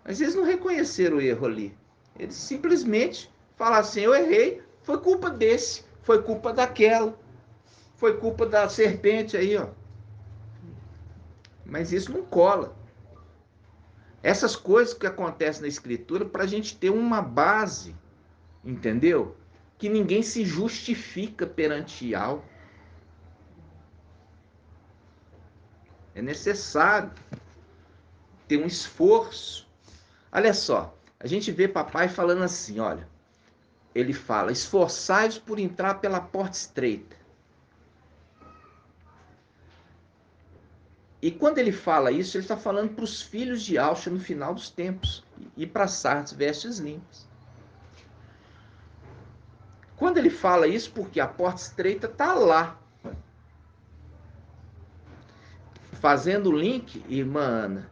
Mas eles não reconheceram o erro ali. Eles simplesmente falaram assim, eu errei, foi culpa desse, foi culpa daquela, foi culpa da serpente aí, ó. Mas isso não cola. Essas coisas que acontecem na Escritura, para a gente ter uma base, entendeu? Que ninguém se justifica perante Ial. É necessário ter um esforço. Olha só, A gente vê papai falando assim, olha, ele fala, esforçai-vos por entrar pela porta estreita. E quando ele fala isso, ele está falando para os filhos de Alcha no final dos tempos. E para Sardes, vestes limpas. Quando ele fala isso, porque a porta estreita está lá. Fazendo o link, irmã Ana,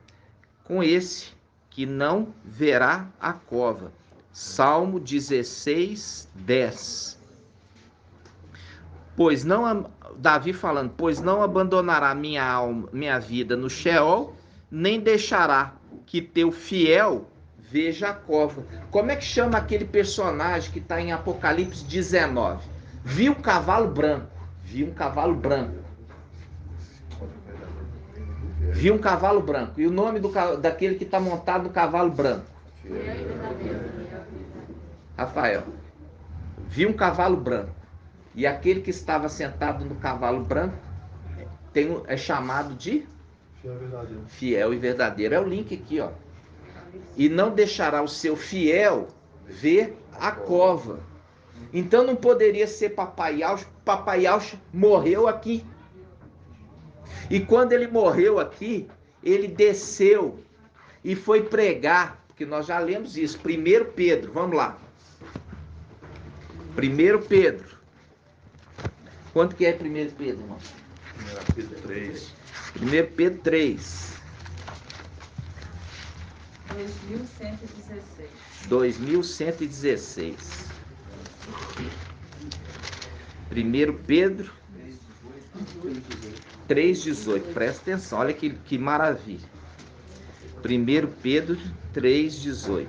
com esse, que não verá a cova. Salmo 16, 10. Pois não, Davi falando, pois não abandonará minha alma, minha vida no Sheol, nem deixará que teu fiel veja a cova. Como é que chama aquele personagem que está em Apocalipse 19? Viu um cavalo branco. Viu um cavalo branco. Viu um cavalo branco. E o nome daquele que está montado no cavalo branco? Rafael. Viu um cavalo branco. E aquele que estava sentado no cavalo branco é chamado de fiel e verdadeiro. É o link aqui, ó. E não deixará o seu fiel ver a cova. Então não poderia ser Papai Alcha. Papai Alcha morreu aqui. E quando ele morreu aqui, ele desceu e foi pregar, porque nós já lemos isso. 1 Pedro, vamos lá. 1 Pedro. Quanto que é 1 Pedro, irmão? 1 Pedro 3. 1 Pedro 3. 2116. 2116. 1 Pedro 3,18. Presta atenção, olha que maravilha. 1 Pedro 3,18.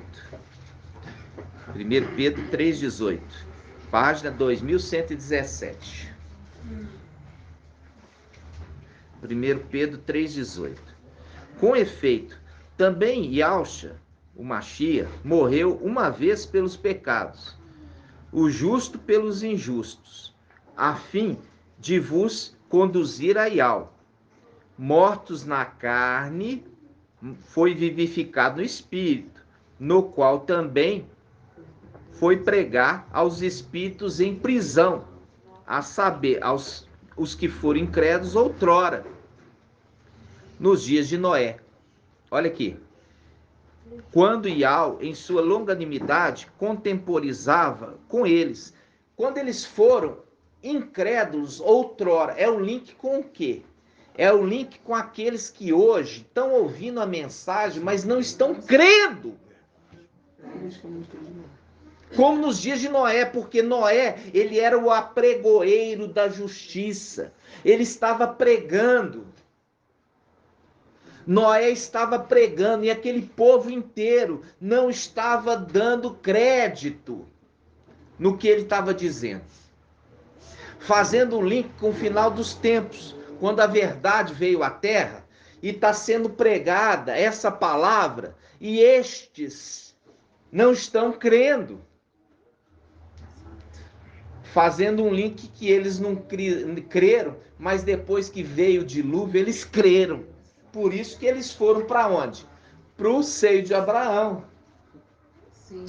1 Pedro 3,18. Página 2117. 1 Pedro 3,18. Com efeito, também Yahshua, o Machia, morreu uma vez pelos pecados, o justo pelos injustos, a fim de vos conduzir a Yahweh. Mortos na carne, foi vivificado no espírito, no qual também foi pregar aos espíritos em prisão, a saber, aos os que foram incrédulos outrora, nos dias de Noé. Olha aqui. Quando Yahweh, em sua longanimidade, contemporizava com eles. Quando eles foram incrédulos outrora, é o link com o quê? É o link com aqueles que hoje estão ouvindo a mensagem, mas não estão crendo. Como nos dias de Noé, porque Noé, ele era o apregoeiro da justiça. Ele estava pregando. Noé estava pregando e aquele povo inteiro não estava dando crédito no que ele estava dizendo. Fazendo um link com o final dos tempos, quando a verdade veio à terra e está sendo pregada essa palavra e estes não estão crendo. Fazendo um link que eles não creram, mas depois que veio o dilúvio, eles creram. Por isso que eles foram para onde? Para o seio de Abraão. Sim.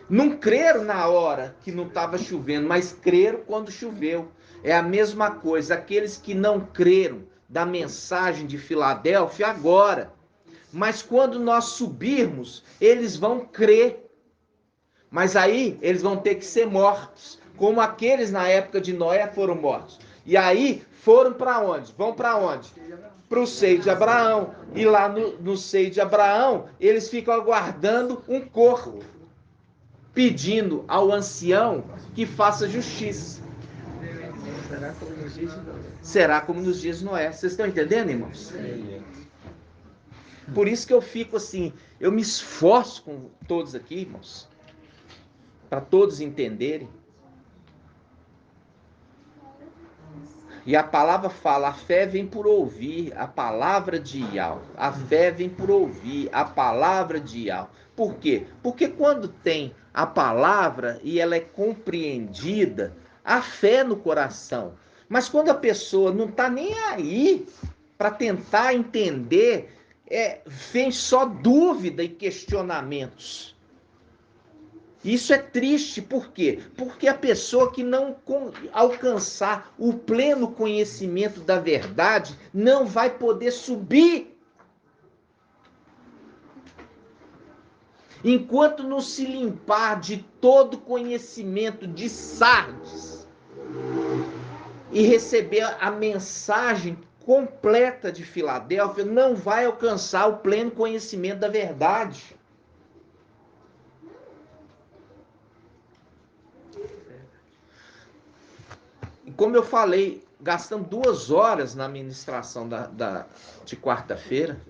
Não creram na hora que não estava chovendo, mas creram quando choveu. É a mesma coisa. Aqueles que não creram da mensagem de Filadélfia agora. Mas quando nós subirmos, eles vão crer. Mas aí eles vão ter que ser mortos, como aqueles na época de Noé foram mortos. E aí foram para onde? Vão para onde? Para o seio de Abraão. E lá no seio de Abraão, eles ficam aguardando um corpo, pedindo ao ancião que faça justiça. Será como nos dias de Noé. Vocês estão entendendo, irmãos? Por isso que eu fico assim, eu me esforço com todos aqui, irmãos, para todos entenderem. E a palavra fala, a fé vem por ouvir a palavra de Yahweh. A fé vem por ouvir a palavra de Yahweh. Por quê? Porque quando tem a palavra e ela é compreendida, há fé no coração. Mas quando a pessoa não está nem aí para tentar entender vem só dúvida e questionamentos. Isso é triste, por quê? Porque a pessoa que não alcançar o pleno conhecimento da verdade não vai poder subir. Enquanto não se limpar de todo conhecimento de Sardes e receber a mensagem completa de Filadélfia, não vai alcançar o pleno conhecimento da verdade. E como eu falei, gastamos 2 horas na ministração de quarta-feira,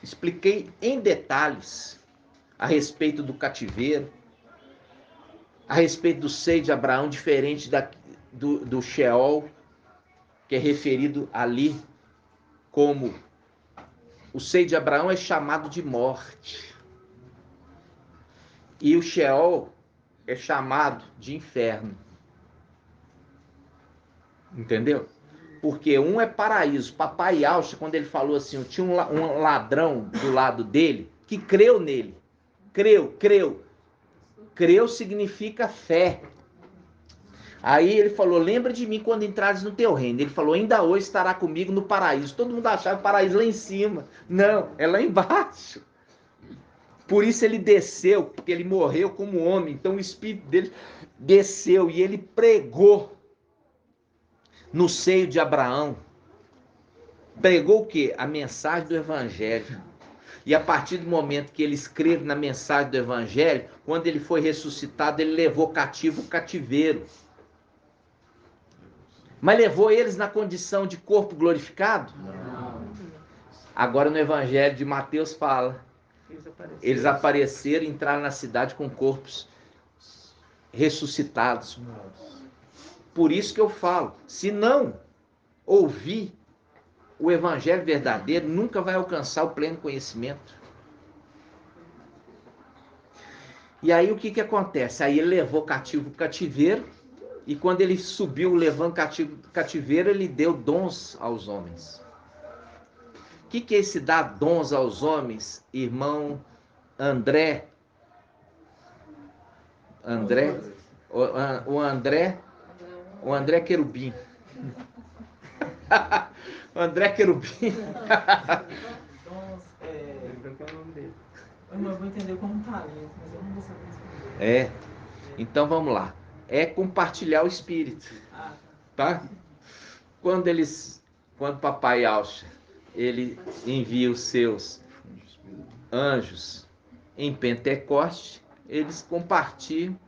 expliquei em detalhes a respeito do cativeiro, a respeito do seio de Abraão, diferente do Sheol, que é referido ali como o seio de Abraão é chamado de morte. E o Sheol é chamado de inferno. Entendeu? Porque um é paraíso. Papai Alcha, quando ele falou assim, tinha um ladrão do lado dele que creu nele. Creu. Creu significa fé. Aí ele falou, lembra de mim quando entrares no teu reino. Ele falou, ainda hoje estará comigo no paraíso. Todo mundo achava o paraíso lá em cima. Não, é lá embaixo. Por isso ele desceu, porque ele morreu como homem. Então o espírito dele desceu e ele pregou no seio de Abraão. Pregou o quê? A mensagem do evangelho. E a partir do momento que ele escreve na mensagem do evangelho, quando ele foi ressuscitado, ele levou cativo o cativeiro. Mas levou eles na condição de corpo glorificado? Não. Agora no evangelho de Mateus fala, eles apareceram e entraram na cidade com corpos ressuscitados. Por isso que eu falo, se não ouvir o evangelho verdadeiro, nunca vai alcançar o pleno conhecimento. E aí o que acontece? Aí ele levou cativo o cativeiro, e quando ele subiu levando cativeiro, ele deu dons aos homens. O que é esse dar dons aos homens, irmão André? O André Querubim. O André Querubim. Eu vou entender como talento, mas eu não vou saber responder. Então vamos lá. É compartilhar o espírito. Tá? Quando Papai Alcha, ele envia os seus anjos em Pentecoste, eles compartilham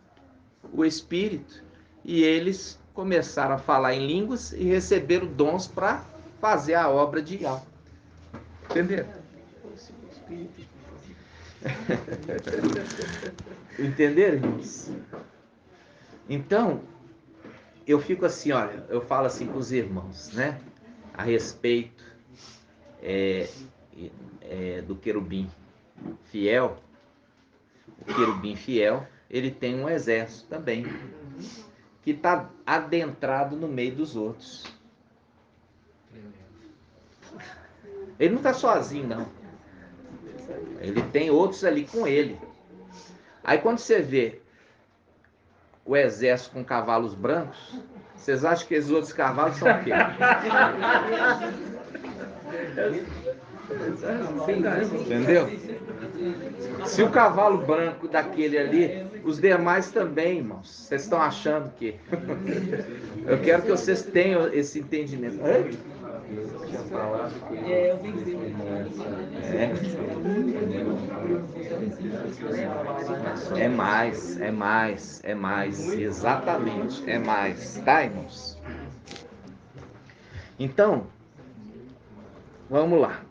o espírito e eles começaram a falar em línguas e receberam dons para fazer a obra de Yahweh. Entenderam? Entenderam, irmãos? Então, eu fico assim, olha, eu falo assim com os irmãos, né? A respeito do querubim fiel. O querubim fiel, ele tem um exército também, que está adentrado no meio dos outros. Ele não está sozinho, não. Ele tem outros ali com ele. Aí quando você vê o exército com cavalos brancos, vocês acham que esses outros cavalos são o quê? Entendeu? Se o cavalo branco daquele ali, os demais também, irmãos. Vocês estão achando que? Eu quero que vocês tenham esse entendimento. É mais, exatamente, é mais, tá, irmãos? Então, vamos lá.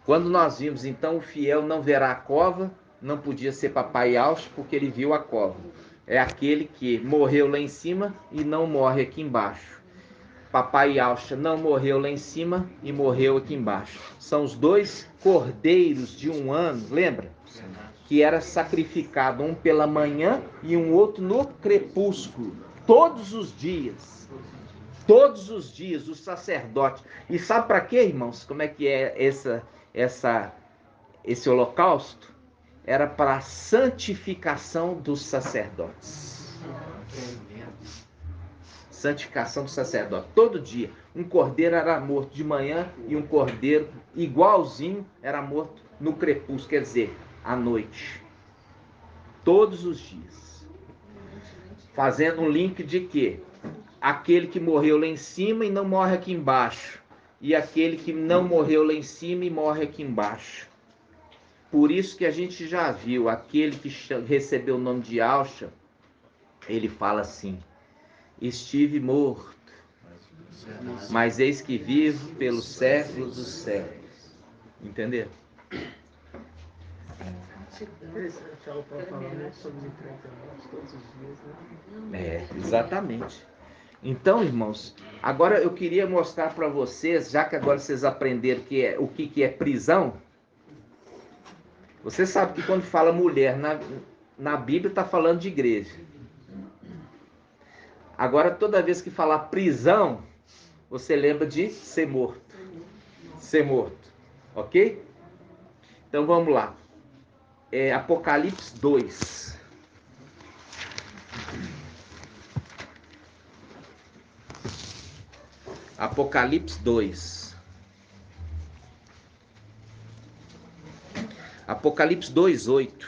Quando nós vimos, então, o fiel não verá a cova, não podia ser Papai Alcha, porque ele viu a cova. É aquele que morreu lá em cima e não morre aqui embaixo. Papai Alcha não morreu lá em cima e morreu aqui embaixo. São os 2 cordeiros de 1 ano, lembra? Que era sacrificado, um pela manhã e um outro no crepúsculo. Todos os dias. todos os dias, o sacerdote. E sabe para quê, irmãos? Como é que é esse holocausto? Era para a santificação dos sacerdotes. Santificação do sacerdote. Todo dia. Um cordeiro era morto de manhã e um cordeiro igualzinho era morto no crepúsculo, quer dizer, à noite. Todos os dias. Fazendo um link de quê? Aquele que morreu lá em cima e não morre aqui embaixo. E aquele que não morreu lá em cima e morre aqui embaixo. Por isso que a gente já viu, aquele que recebeu o nome de Yahshua, ele fala assim: estive morto, mas eis que vivo pelos séculos dos séculos. Entendeu? Exatamente. Então, irmãos, agora eu queria mostrar para vocês, já que agora vocês aprenderam o que é prisão. Você sabe que quando fala mulher na Bíblia está falando de igreja. Agora, toda vez que falar prisão, você lembra de ser morto. Ser morto. Ok? Então vamos lá. Apocalipse 2. Apocalipse 2. Apocalipse 2:8.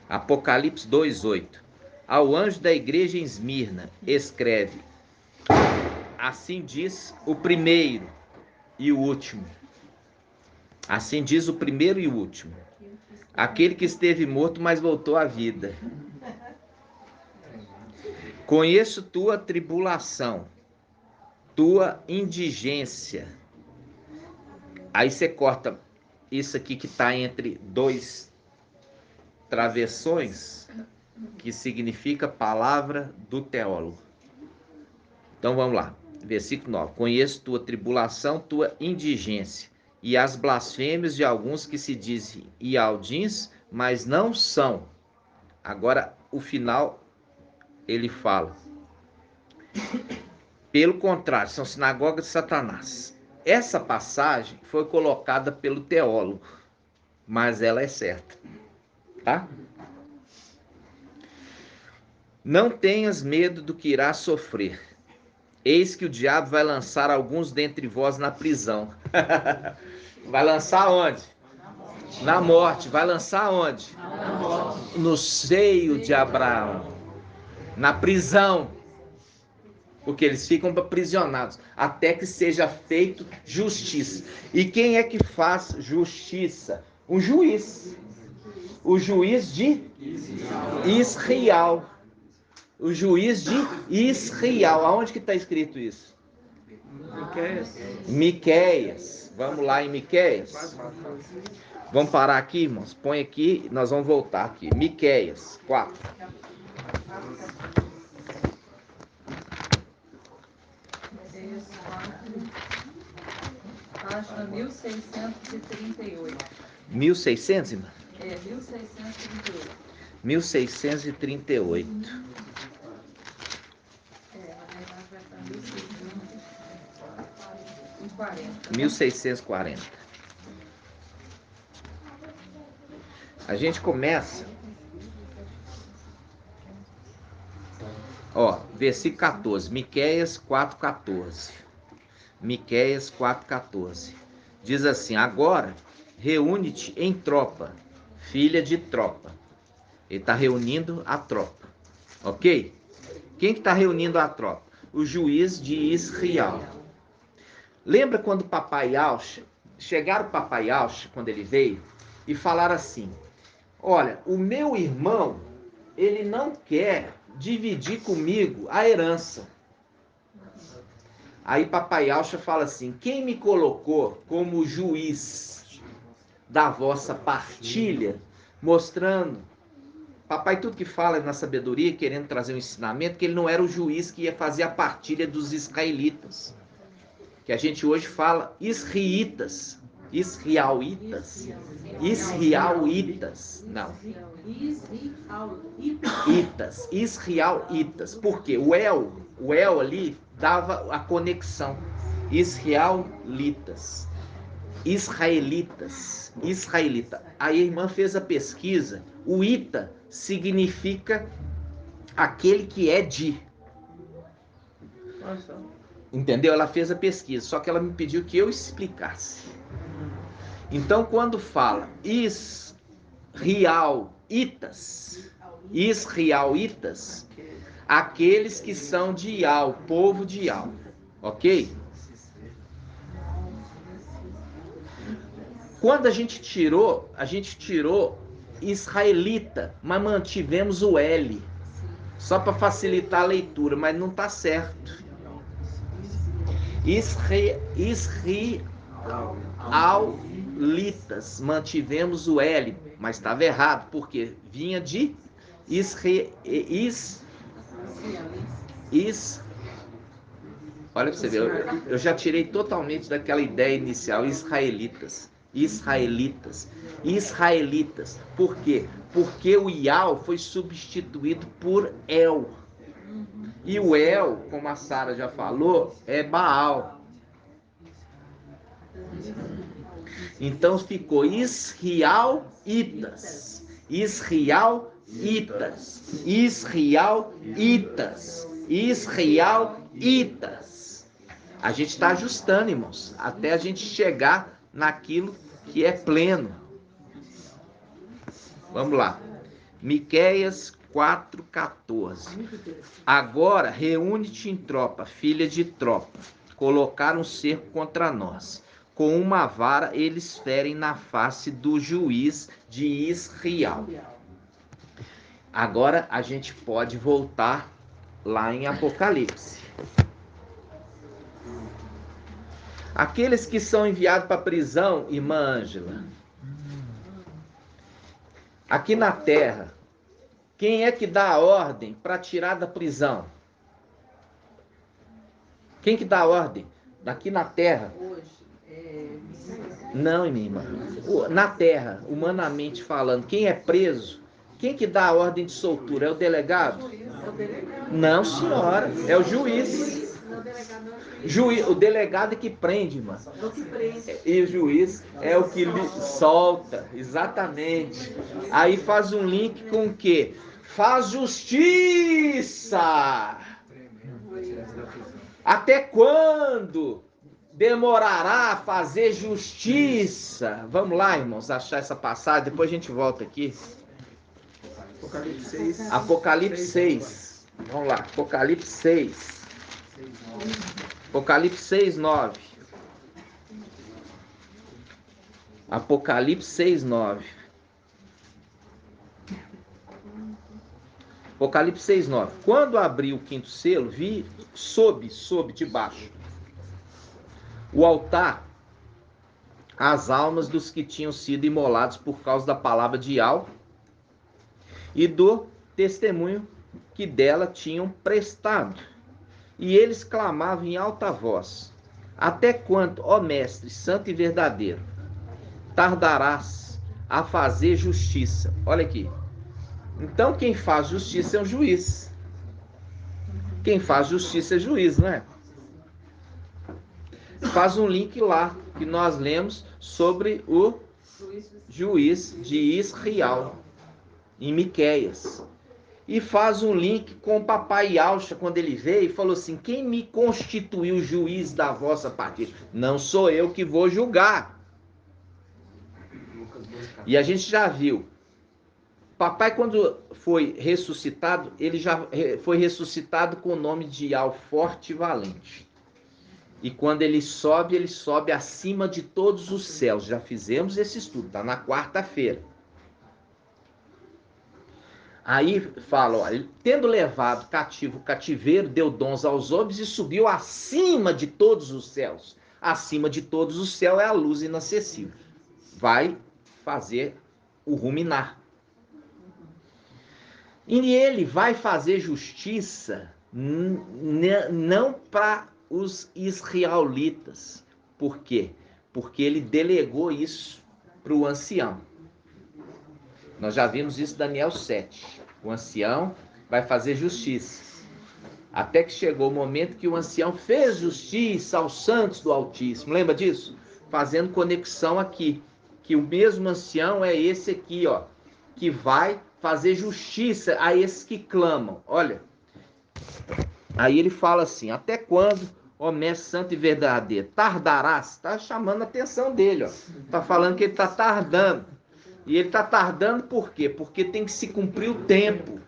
Apocalipse 2:8. Ao anjo da igreja em Esmirna, escreve: assim diz o primeiro e o último. Assim diz o primeiro e o último. Aquele que esteve morto, mas voltou à vida. Conheço tua tribulação, tua indigência. Aí você corta isso aqui que está entre dois travessões, que significa palavra do teólogo. Então vamos lá, versículo 9. Conheço tua tribulação, tua indigência, e as blasfêmias de alguns que se dizem Ialdins, mas não são. Agora o final ele fala: pelo contrário, são sinagogas de Satanás. Essa passagem foi colocada pelo teólogo, mas ela é certa, tá? Não tenhas medo do que irás sofrer. Eis que o diabo vai lançar alguns dentre vós na prisão. Vai lançar onde? Na morte. Vai lançar onde? No seio de Abraão. Na prisão. Porque eles ficam aprisionados até que seja feito justiça. E quem é que faz justiça? Um juiz. O juiz de Israel. O juiz de Israel. Aonde que está escrito isso? Miqueias. Vamos lá em Miqueias. Vamos parar aqui, irmãos. Põe aqui, nós vamos voltar aqui. Miqueias 4. Página 1638. 1600, irmã? 1638. 1638. Na verdade vai estar 1640. 1640. A gente começa. Versículo 14. Miqueias 4:14. Miqueias 4:14. Diz assim: agora reúne-te em tropa, filha de tropa. Ele está reunindo a tropa. Ok? Quem que está reunindo a tropa? O juiz de Israel. Lembra quando o papai Yahshua, chegaram o papai Yahshua, quando ele veio, e falaram assim: olha, o meu irmão, ele não quer dividir comigo a herança. Aí papai Yahshua fala assim: quem me colocou como juiz da vossa partilha, mostrando, papai tudo que fala na sabedoria, querendo trazer um ensinamento, que ele não era o juiz que ia fazer a partilha dos israelitas, que a gente hoje fala israelitas, Israelitas. Israelitas. Não. Itas. Israelitas. Por quê? O El ali dava a conexão. Israelitas. Israelitas. Israelita. Aí a irmã fez a pesquisa. O ita significa aquele que é de. Entendeu? Ela fez a pesquisa, só que ela me pediu que eu explicasse. Então, quando fala Israelitas, aqueles que são de Ial, povo de Ial, ok? Quando a gente tirou israelita, mas mantivemos o L, só para facilitar a leitura, mas não está certo. Israelitas, mantivemos o L, mas estava errado, porque vinha de olha para você ver, eu já tirei totalmente daquela ideia inicial, israelitas. Por quê? Porque o Ial foi substituído por El. E o El, como a Sara já falou, é Baal. Então ficou Israelitas. A gente está ajustando, irmãos, até a gente chegar naquilo que é pleno. Vamos lá. Miqueias 4:14. Agora reúne-te em tropa, filha de tropa. Colocaram um cerco contra nós. Com uma vara eles ferem na face do juiz de Israel. Agora a gente pode voltar lá em Apocalipse. Aqueles que são enviados para a prisão, irmã Ângela, aqui na terra, quem é que dá a ordem para tirar da prisão? Quem que dá a ordem? Aqui na terra. Não, minha irmã. Na terra, humanamente falando, quem é preso, quem que dá a ordem de soltura? É o delegado? Não, senhora. É o juiz. O delegado é que prende, irmã. E o juiz é o que lhe solta. Exatamente. Aí faz um link com o quê? Faz justiça. Até quando demorará a fazer justiça? Vamos lá, irmãos, achar essa passagem. Depois a gente volta aqui. Apocalipse 6. Vamos lá, Apocalipse 6. Apocalipse 6:9. Apocalipse 6:9. Apocalipse 6:9. Quando abri o quinto selo, vi sob debaixo o altar as almas dos que tinham sido imolados por causa da palavra de Ial e do testemunho que dela tinham prestado. E eles clamavam em alta voz: até quando, ó mestre, santo e verdadeiro, tardarás a fazer justiça? Olha aqui. Então quem faz justiça é o juiz. Quem faz justiça é juiz, não é? Faz um link lá que nós lemos sobre o juiz de Israel em Miqueias. E faz um link com o papai Yalcha quando ele veio e falou assim: quem me constituiu juiz da vossa partida? Não sou eu que vou julgar. E a gente já viu. Papai, quando foi ressuscitado, ele já foi ressuscitado com o nome de Ial, forte e valente. E quando ele sobe acima de todos os céus. Já fizemos esse estudo, está na quarta-feira. Aí fala, olha, tendo levado cativo o cativeiro, deu dons aos homens e subiu acima de todos os céus. Acima de todos os céus é a luz inacessível. Vai fazer o ruminar. E ele vai fazer justiça não para os israelitas. Por quê? porque ele delegou isso para o ancião. Nós já vimos isso em Daniel 7. O ancião vai fazer justiça. Até que chegou o momento que o ancião fez justiça aos santos do Altíssimo. Lembra disso? Fazendo conexão aqui. Que o mesmo ancião é esse aqui, ó. Que vai fazer justiça a esses que clamam. Olha. Aí ele fala assim: até quando, ó mestre santo e verdadeiro, tardarás? Está chamando a atenção dele, ó. Está falando que ele está tardando. E ele está tardando por quê? Porque tem que se cumprir o tempo.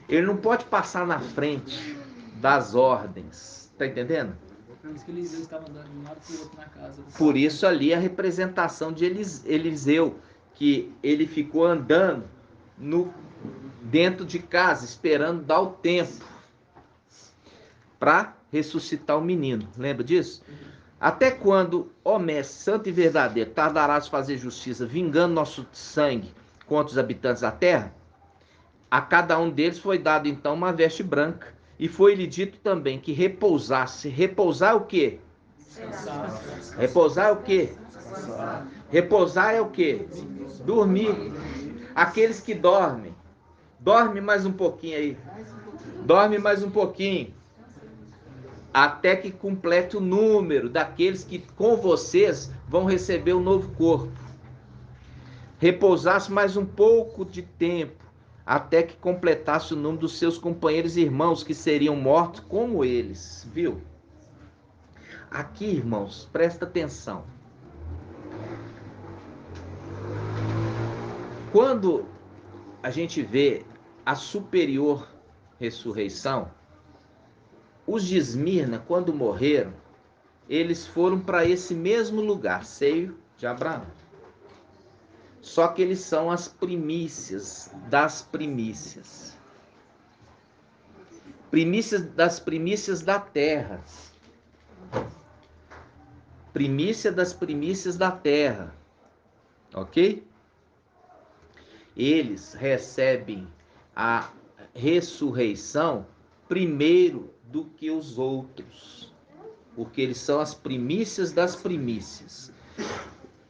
Ele não pode passar na frente das ordens. Está entendendo? Por isso que Eliseu estava andando de um lado para o outro na casa. Por isso ali a representação de Eliseu, que ele ficou andando dentro de casa, esperando dar o tempo para ressuscitar o menino. Lembra disso? Até quando, ó mestre santo e verdadeiro, tardarás fazer justiça, vingando nosso sangue contra os habitantes da terra? A cada um deles foi dado então uma veste branca, e foi-lhe dito também que repousasse. Repousar o quê? Repousar é o quê? Repousar é o quê? Dormir. Aqueles que dormem. Dorme mais um pouquinho aí. Dorme mais um pouquinho. Até que complete o número daqueles que com vocês vão receber o novo corpo. Repousasse mais um pouco de tempo, até que completasse o número dos seus companheiros e irmãos que seriam mortos como eles. Viu? Aqui, irmãos, presta atenção. Quando a gente vê a superior ressurreição, os de Esmirna, quando morreram, eles foram para esse mesmo lugar, seio de Abraão. Só que eles são as primícias das primícias. Primícias das primícias da terra. Primícia das primícias da terra. Ok? Eles recebem a ressurreição primeiro do que os outros, porque eles são as primícias das primícias.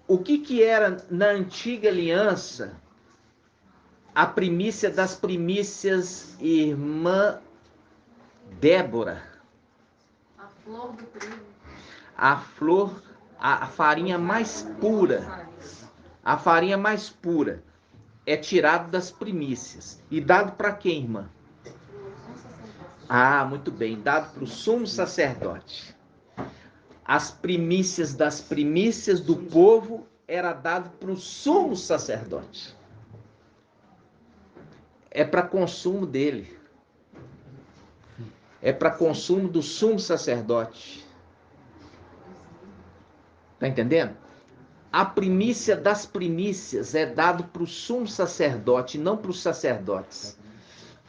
O que era na antiga aliança a primícia das primícias, irmã Débora? A flor do trigo. A flor, a farinha mais pura. A farinha mais pura é tirada das primícias. E dado para quem, irmã? Ah, muito bem, dado para o sumo sacerdote. As primícias das primícias do povo era dado para o sumo sacerdote. É para consumo dele. É para consumo do sumo sacerdote. Está entendendo? A primícia das primícias é dado para o sumo sacerdote, não para os sacerdotes.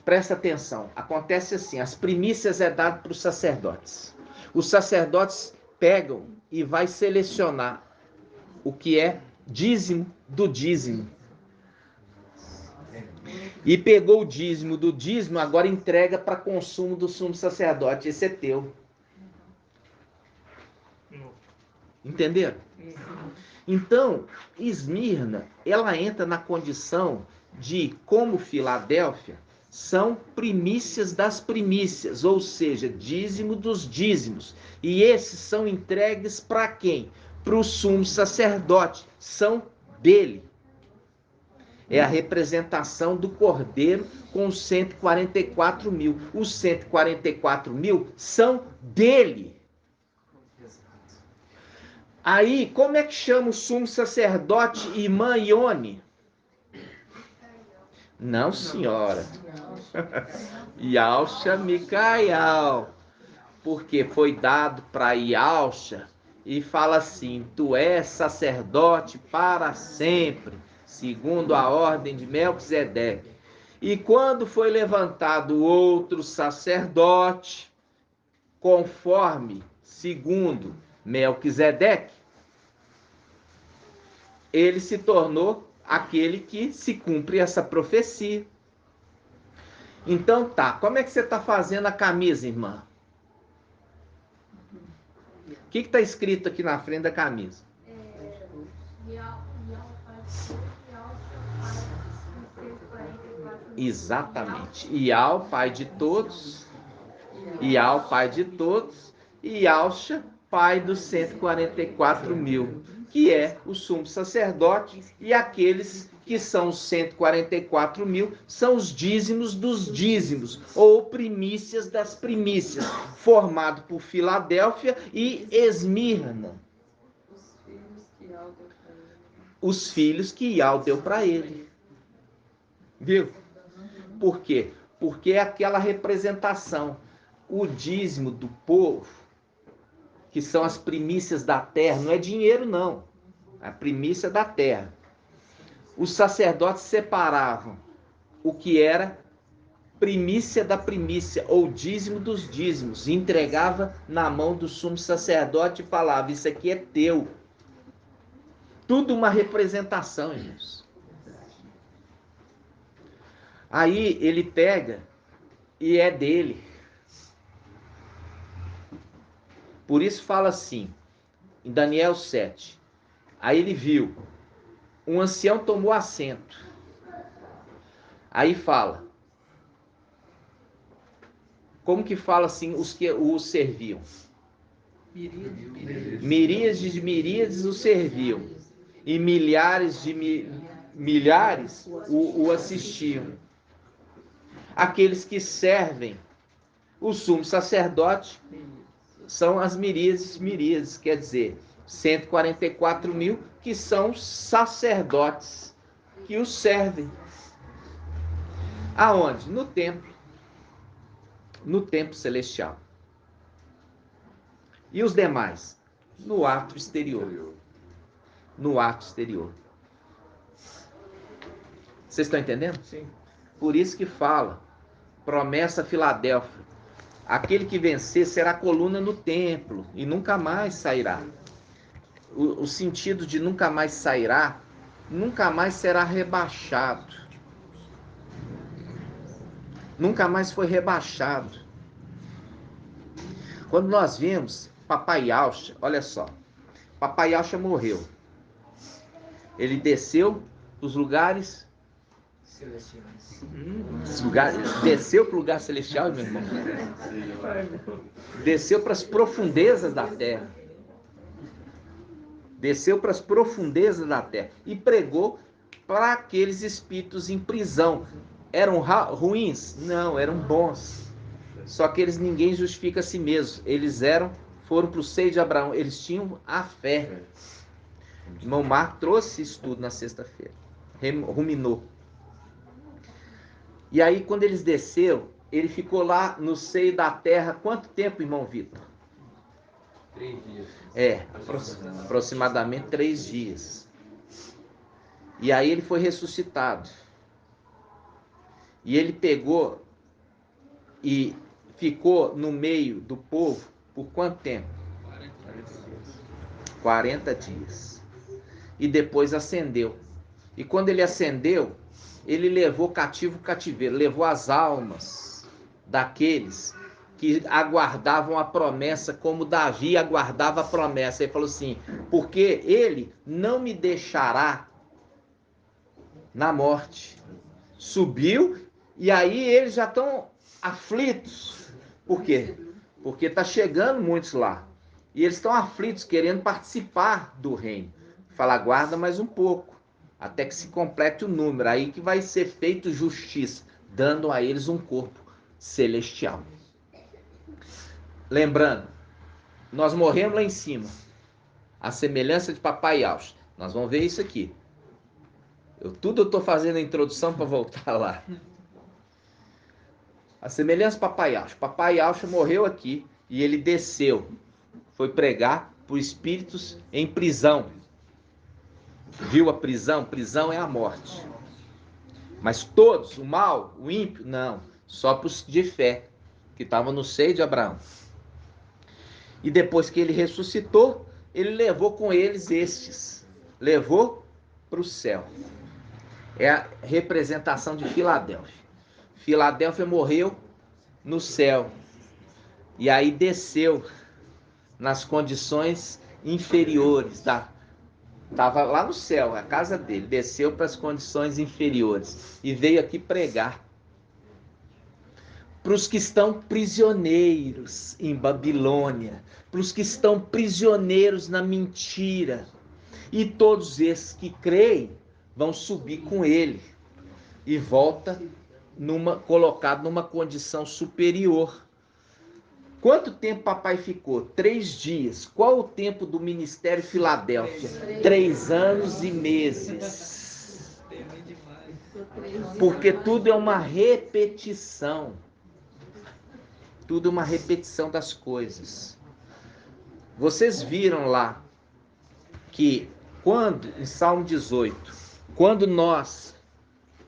Presta atenção, acontece assim, as primícias é dado para os sacerdotes. Os sacerdotes pegam e vai selecionar o que é dízimo do dízimo. E pegou o dízimo do dízimo, agora entrega para consumo do sumo sacerdote. Esse é teu. Entenderam? Então, Esmirna, ela entra na condição de, como Filadélfia, são primícias das primícias, ou seja, dízimo dos dízimos. E esses são entregues para quem? Para o sumo sacerdote, são dele. É a representação do cordeiro com os 144 mil. Os 144 mil são dele. Aí, como é que chama o sumo sacerdote irmã Ione? Não, senhora. Yalcha Micaial. Porque foi dado para Yalcha e fala assim: tu és sacerdote para sempre, segundo a ordem de Melquisedeque. E quando foi levantado outro sacerdote, conforme, segundo Melquisedeque, ele se tornou aquele que se cumpre essa profecia. Então tá, como é que você está fazendo a camisa, irmã? que está escrito aqui na frente da camisa? Exatamente. Ial, pai de todos. Ial, pai de todos. E Yalcha, pai dos 144 mil, que é o sumo sacerdote, e aqueles que são os 144 mil são os dízimos dos dízimos, ou primícias das primícias, formado por Filadélfia e Esmirna. Os filhos que Ial deu para ele. Viu? Por quê? Porque é aquela representação. O dízimo do povo, que são as primícias da terra, não é dinheiro não, é a primícia da terra. Os sacerdotes separavam o que era primícia da primícia, ou dízimo dos dízimos, e entregava na mão do sumo sacerdote e falava, isso aqui é teu. Tudo uma representação, irmãos. Aí ele pega e é dele. Por isso fala assim, em Daniel 7. Aí ele viu, um ancião tomou assento. Aí fala, como que fala assim os que o serviam? Miríades de miríades o serviam. E milhares de milhares o assistiam. Aqueles que servem o sumo sacerdote são as miríades, quer dizer, 144 mil, que são sacerdotes que os servem. Aonde? No templo celestial. E os demais? No ato exterior. No ato exterior. Vocês estão entendendo? Sim. Por isso que fala, promessa a Filadélfia, aquele que vencer será coluna no templo e nunca mais sairá. O sentido de nunca mais sairá, nunca mais será rebaixado. Nunca mais foi rebaixado. Quando nós vimos Papai Yalcha, olha só, Papai Yalcha morreu. Ele desceu os lugares celestiais. Desceu para o lugar celestial, meu irmão. Desceu para as profundezas da terra. Desceu para as profundezas da terra e pregou para aqueles espíritos em prisão. Eram ruins? Não, eram bons. Só que eles, ninguém justifica a si mesmo. Eles foram para o seio de Abraão. Eles tinham a fé. O irmão Marco trouxe isso tudo na sexta-feira. Ruminou. E aí, quando eles desceram, ele ficou lá no seio da terra. Quanto tempo, irmão Vitor? 3 dias. Aproximadamente 3 dias. E aí ele foi ressuscitado. E ele pegou e ficou no meio do povo por quanto tempo? 40 dias. E depois ascendeu. E quando ele ascendeu, ele levou cativo o cativeiro, levou as almas daqueles que aguardavam a promessa, como Davi aguardava a promessa. Ele falou assim, porque ele não me deixará na morte. Subiu, e aí eles já estão aflitos. Por quê? Porque está chegando muitos lá. E eles estão aflitos, querendo participar do reino. Fala, aguarda mais um pouco, até que se complete o número. Aí que vai ser feito justiça, dando a eles um corpo celestial. Lembrando, nós morremos lá em cima, a semelhança de Papai Yalcha. Nós vamos ver isso aqui. Eu estou fazendo a introdução para voltar lá. A semelhança de Papai Yalcha. Papai Yalcha morreu aqui e ele desceu. Foi pregar por espíritos em prisão. Viu a prisão? Prisão é a morte. Mas todos, o mal, o ímpio, não. Só para os de fé, que estavam no seio de Abraão. E depois que ele ressuscitou, ele levou com eles estes. Levou para o céu. É a representação de Filadélfia. Filadélfia morreu no céu. E aí desceu nas condições inferiores. Estava lá no céu, a casa dele, desceu para as condições inferiores e veio aqui pregar para os que estão prisioneiros em Babilônia, para os que estão prisioneiros na mentira. E todos esses que creem vão subir com ele e volta colocado numa condição superior. Quanto tempo papai ficou? 3 dias. Qual o tempo do Ministério Filadélfia? 3 anos e meses. Porque tudo é uma repetição. Tudo é uma repetição das coisas. Vocês viram lá que quando, em Salmo 18, quando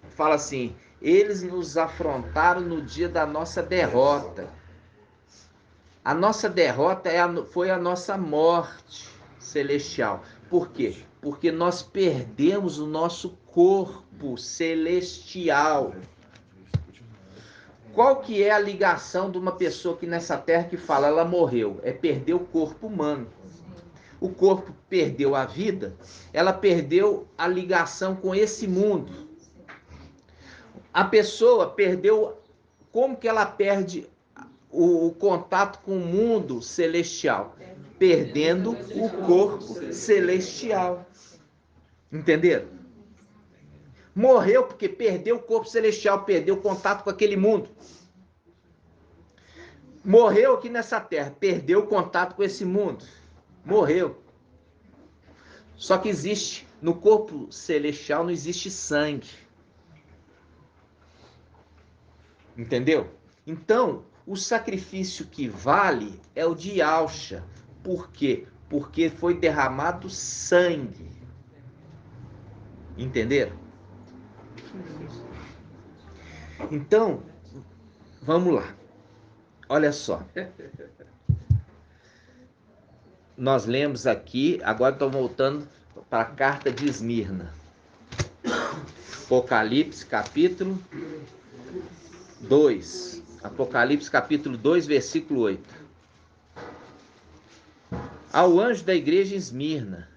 fala assim, eles nos afrontaram no dia da nossa derrota. A nossa derrota foi a nossa morte celestial. Por quê? Porque nós perdemos o nosso corpo celestial. Qual que é a ligação de uma pessoa que nessa terra que fala, ela morreu? É perder o corpo humano. O corpo perdeu a vida, ela perdeu a ligação com esse mundo. A pessoa perdeu, como que ela perde o contato com o mundo celestial? Perdendo o corpo celestial. Entenderam? Morreu porque perdeu o corpo celestial, perdeu o contato com aquele mundo. Morreu aqui nessa terra, perdeu o contato com esse mundo. Morreu. Só que existe, no corpo celestial não existe sangue. Entendeu? Então, o sacrifício que vale é o de Yahshua. Por quê? Porque foi derramado sangue. Entenderam? Então, vamos lá. Olha só. Nós lemos aqui, agora estou voltando para a carta de Esmirna. Apocalipse, capítulo 2. Apocalipse, capítulo 2, versículo 8. Ao anjo da igreja em Esmirna,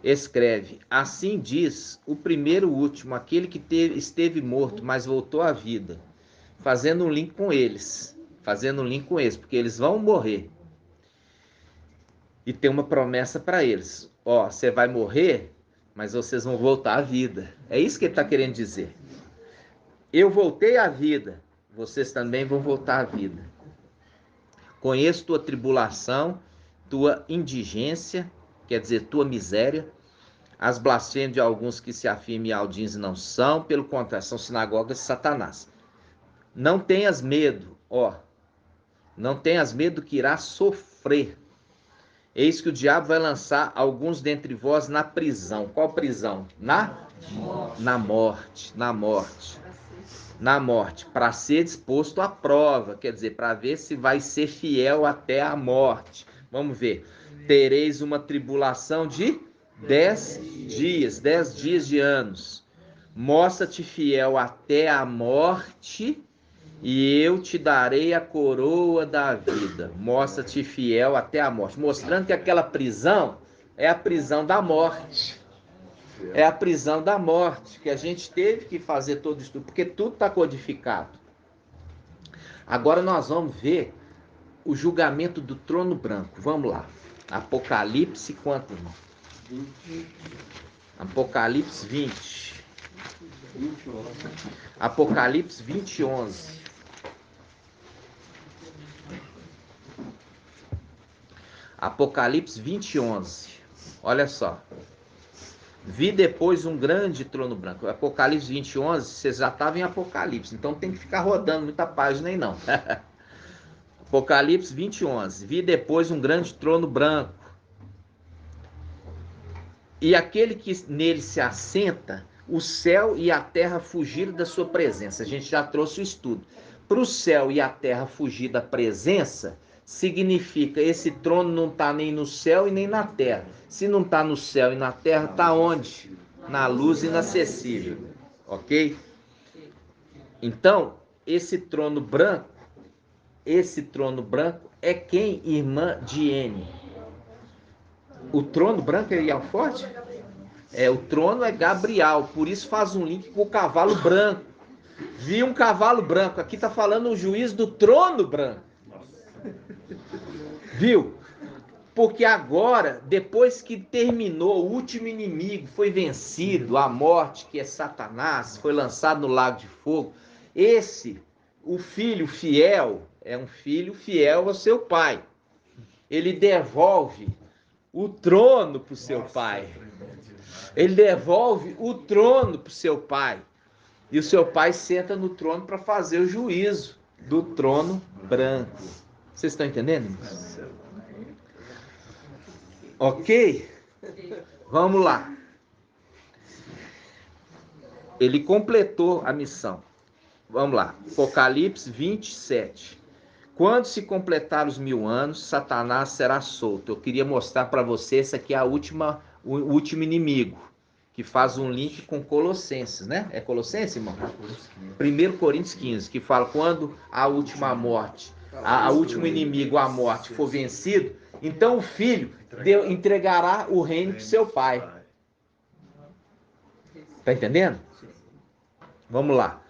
escreve, assim diz o primeiro e o último, aquele que esteve morto, mas voltou à vida. Fazendo um link com eles. Porque eles vão morrer. E tem uma promessa para eles. Ó, você vai morrer, mas vocês vão voltar à vida. É isso que ele está querendo dizer. Eu voltei à vida, vocês também vão voltar à vida. Conheço tua tribulação, tua indigência, quer dizer, tua miséria, as blasfêmias de alguns que se afirmam e aldins e não são, pelo contrário, são sinagogas de Satanás. Não tenhas medo, não tenhas medo que irás sofrer. Eis que o diabo vai lançar alguns dentre vós na prisão. Qual prisão? Na morte. Na morte, para ser disposto à prova, quer dizer, para ver se vai ser fiel até a morte. Vamos ver. Tereis uma tribulação de 10 dias de anos. Mostra-te fiel até a morte, e eu te darei a coroa da vida. Mostra-te fiel até a morte. Mostrando que aquela prisão é a prisão da morte. É a prisão da morte, que a gente teve que fazer todo isso, porque tudo está codificado. Agora nós vamos ver o julgamento do trono branco. Vamos lá. Apocalipse quanto, irmão? 20. Apocalipse 20. Apocalipse 20, 11. Apocalipse 20, 11. Olha só. Vi depois um grande trono branco. Apocalipse 20, 11, vocês já estavam em Apocalipse, então tem que ficar rodando muita página aí não. Apocalipse 20, 11. Vi depois um grande trono branco. E aquele que nele se assenta, o céu e a terra fugiram da sua presença. A gente já trouxe o estudo. Para o céu e a terra fugir da presença, significa esse trono não está nem no céu e nem na terra. Se não está no céu e na terra, está onde? Na luz inacessível. Ok? Então, esse trono branco, esse trono branco é quem, irmã Diene? O trono branco é Ialforte? O trono é Gabriel, por isso faz um link com o cavalo branco. Vi um cavalo branco, aqui está falando o juiz do trono branco. Viu? Porque agora, depois que terminou, o último inimigo foi vencido, a morte, que é Satanás, foi lançado no lago de fogo. O filho fiel, é um filho fiel ao seu pai. Ele devolve o trono para o seu pai. Ele devolve o trono para o seu pai. E o seu pai senta no trono para fazer o juízo do trono branco. Vocês estão entendendo? Ok? Vamos lá. Ele completou a missão. Vamos lá. Apocalipse 27. Quando se completar os 1000 anos, Satanás será solto. Eu queria mostrar para você, esse aqui é o último inimigo, que faz um link com Colossenses, né? É Colossenses, irmão? 1 Coríntios 15, que fala quando a última morte, a último inimigo, a morte, for vencido, então o filho entregará o reino para seu pai. Tá entendendo? Vamos lá.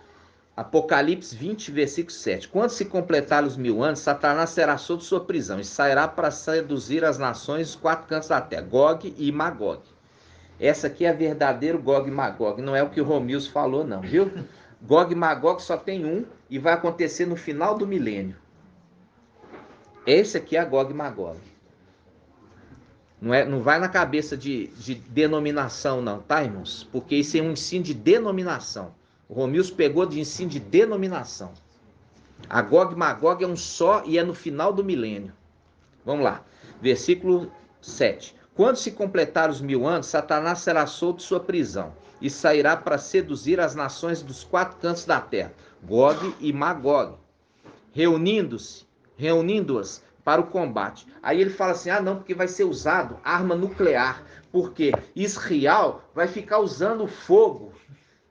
Apocalipse 20, versículo 7. Quando se completar os 1000 anos, Satanás será solto de sua prisão e sairá para seduzir as nações dos 4 cantos da terra, Gog e Magog. Essa aqui é verdadeiro Gog e Magog, não é o que o Romilson falou não, viu? Gog e Magog só tem um e vai acontecer no final do milênio. Esse aqui é Gog e Magog. Não vai na cabeça de denominação não, tá, irmãos? Porque isso é um ensino de denominação. O Romilson pegou de ensino de denominação. A Gog e Magog é um só e é no final do milênio. Vamos lá. Versículo 7. Quando se completar os 1000 anos, Satanás será solto de sua prisão e sairá para seduzir as nações dos 4 cantos da terra, Gog e Magog, reunindo-as para o combate. Aí ele fala assim, não, porque vai ser usado arma nuclear, porque Israel vai ficar usando o fogo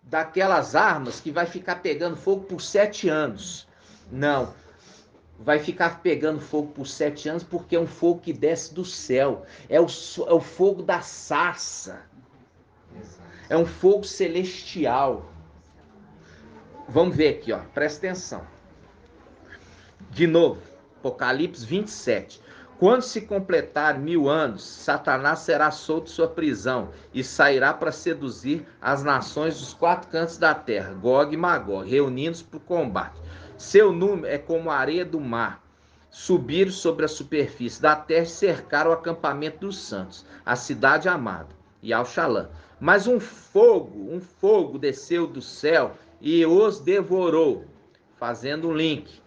daquelas armas que vai ficar pegando fogo por 7 anos. Não, vai ficar pegando fogo por 7 anos porque é um fogo que desce do céu. É o fogo da sarça. É um fogo celestial. Vamos ver aqui, ó. Presta atenção. De novo, Apocalipse 27. Quando se completar 1000 anos, Satanás será solto de sua prisão e sairá para seduzir as nações dos 4 cantos da terra, Gog e Magog, reunindo-se para o combate. Seu número é como a areia do mar. Subiram sobre a superfície da terra e cercaram o acampamento dos santos, a cidade amada, e Al-Shalã. Mas um fogo desceu do céu e os devorou, fazendo um link.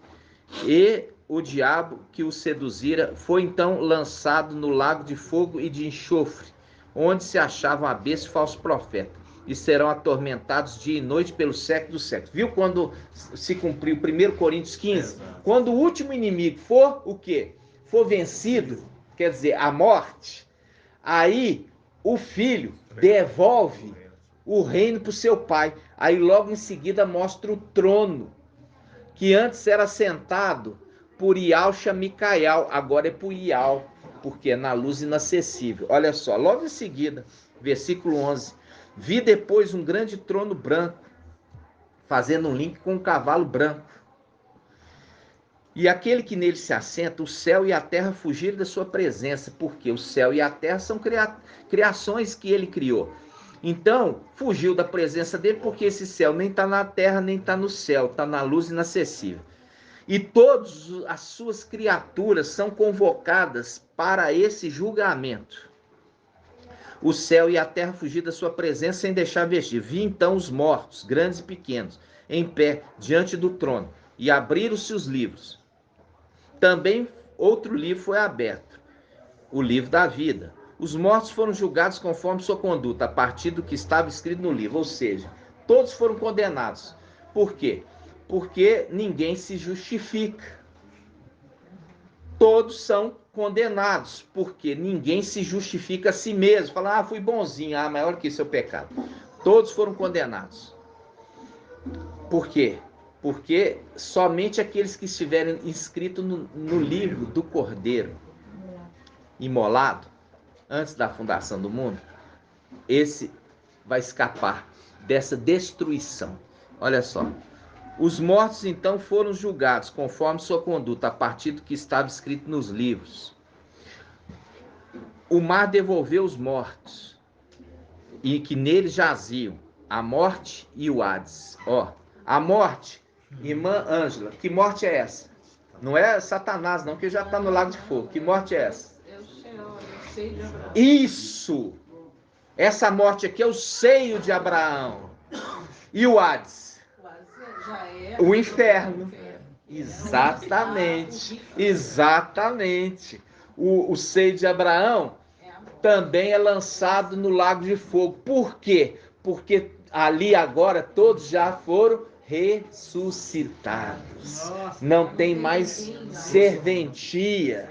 E o diabo que o seduzira foi então lançado no lago de fogo e de enxofre, onde se achavam a besta e o falso profeta, e serão atormentados dia e noite pelo século dos séculos. Viu quando se cumpriu 1 Coríntios 15? Quando o último inimigo for o quê? For vencido, quer dizer, a morte, aí o filho devolve o reino para o seu pai. Aí logo em seguida mostra o trono, que antes era sentado por Ialcha Micael, agora é por Ial, porque é na luz inacessível. Olha só, logo em seguida, versículo 11. Vi depois um grande trono branco, fazendo um link com um cavalo branco. E aquele que nele se assenta, o céu e a terra fugiram da sua presença, porque o céu e a terra são criações que ele criou. Então, fugiu da presença dele, porque esse céu nem está na terra, nem está no céu, está na luz inacessível. E todas as suas criaturas são convocadas para esse julgamento. O céu e a terra fugiram da sua presença sem deixar vestir. Vi então os mortos, grandes e pequenos, em pé, diante do trono, e abriram-se os livros. Também outro livro foi aberto, o livro da vida. Os mortos foram julgados conforme sua conduta, a partir do que estava escrito no livro, ou seja, todos foram condenados. Por quê? Porque ninguém se justifica. Todos são condenados, porque ninguém se justifica a si mesmo. Fala, fui bonzinho, maior que seu pecado. Todos foram condenados. Por quê? Porque somente aqueles que estiverem inscritos no livro do Cordeiro imolado, antes da fundação do mundo, esse vai escapar dessa destruição. Olha só. Os mortos, então, foram julgados conforme sua conduta, a partir do que estava escrito nos livros. O mar devolveu os mortos, e que neles jaziam, a morte e o Hades. Ó, a morte, irmã Ângela, que morte é essa? Não é Satanás, não, que já está no lago de fogo. Que morte é essa? É o Senhor, é o seio de Abraão. Isso! Essa morte aqui é o seio de Abraão. E o Hades? Já é O inferno. Exatamente. Exatamente. O seio de Abraão também é lançado no lago de fogo. Por quê? Porque ali agora todos já foram ressuscitados. Não tem mais serventia.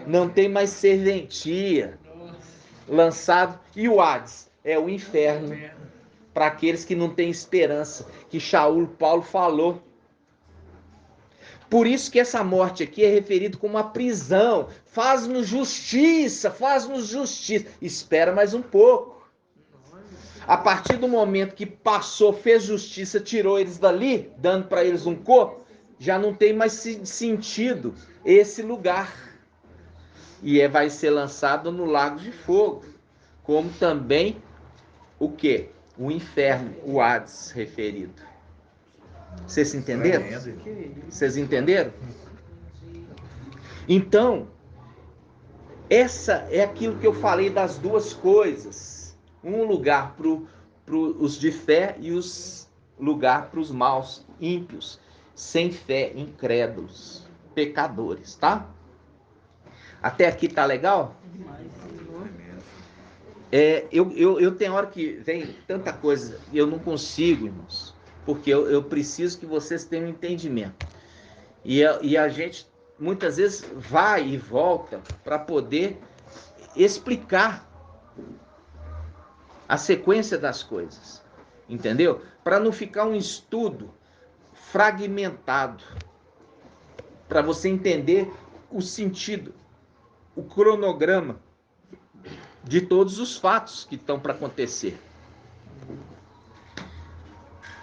Não tem mais serventia. Lançado. E o Hades é o inferno. Para aqueles que não têm esperança. Que Paulo falou. Por isso que essa morte aqui é referida como uma prisão. Faz-nos justiça, faz-nos justiça. Espera mais um pouco. A partir do momento que passou, fez justiça, tirou eles dali, dando para eles um corpo, já não tem mais sentido esse lugar. E vai ser lançado no lago de fogo. Como também o quê? O inferno, o Hades referido. Vocês entenderam? Vocês entenderam? Então, essa é aquilo que eu falei das duas coisas. Um lugar para os de fé e os lugar para os maus, ímpios, sem fé, incrédulos, pecadores, tá? Até aqui tá legal? Eu tenho hora que vem tanta coisa e eu não consigo, irmãos. Porque eu preciso que vocês tenham um entendimento. E a gente, muitas vezes, vai e volta para poder explicar a sequência das coisas. Entendeu? Para não ficar um estudo fragmentado. Para você entender o sentido, o cronograma de todos os fatos que estão para acontecer.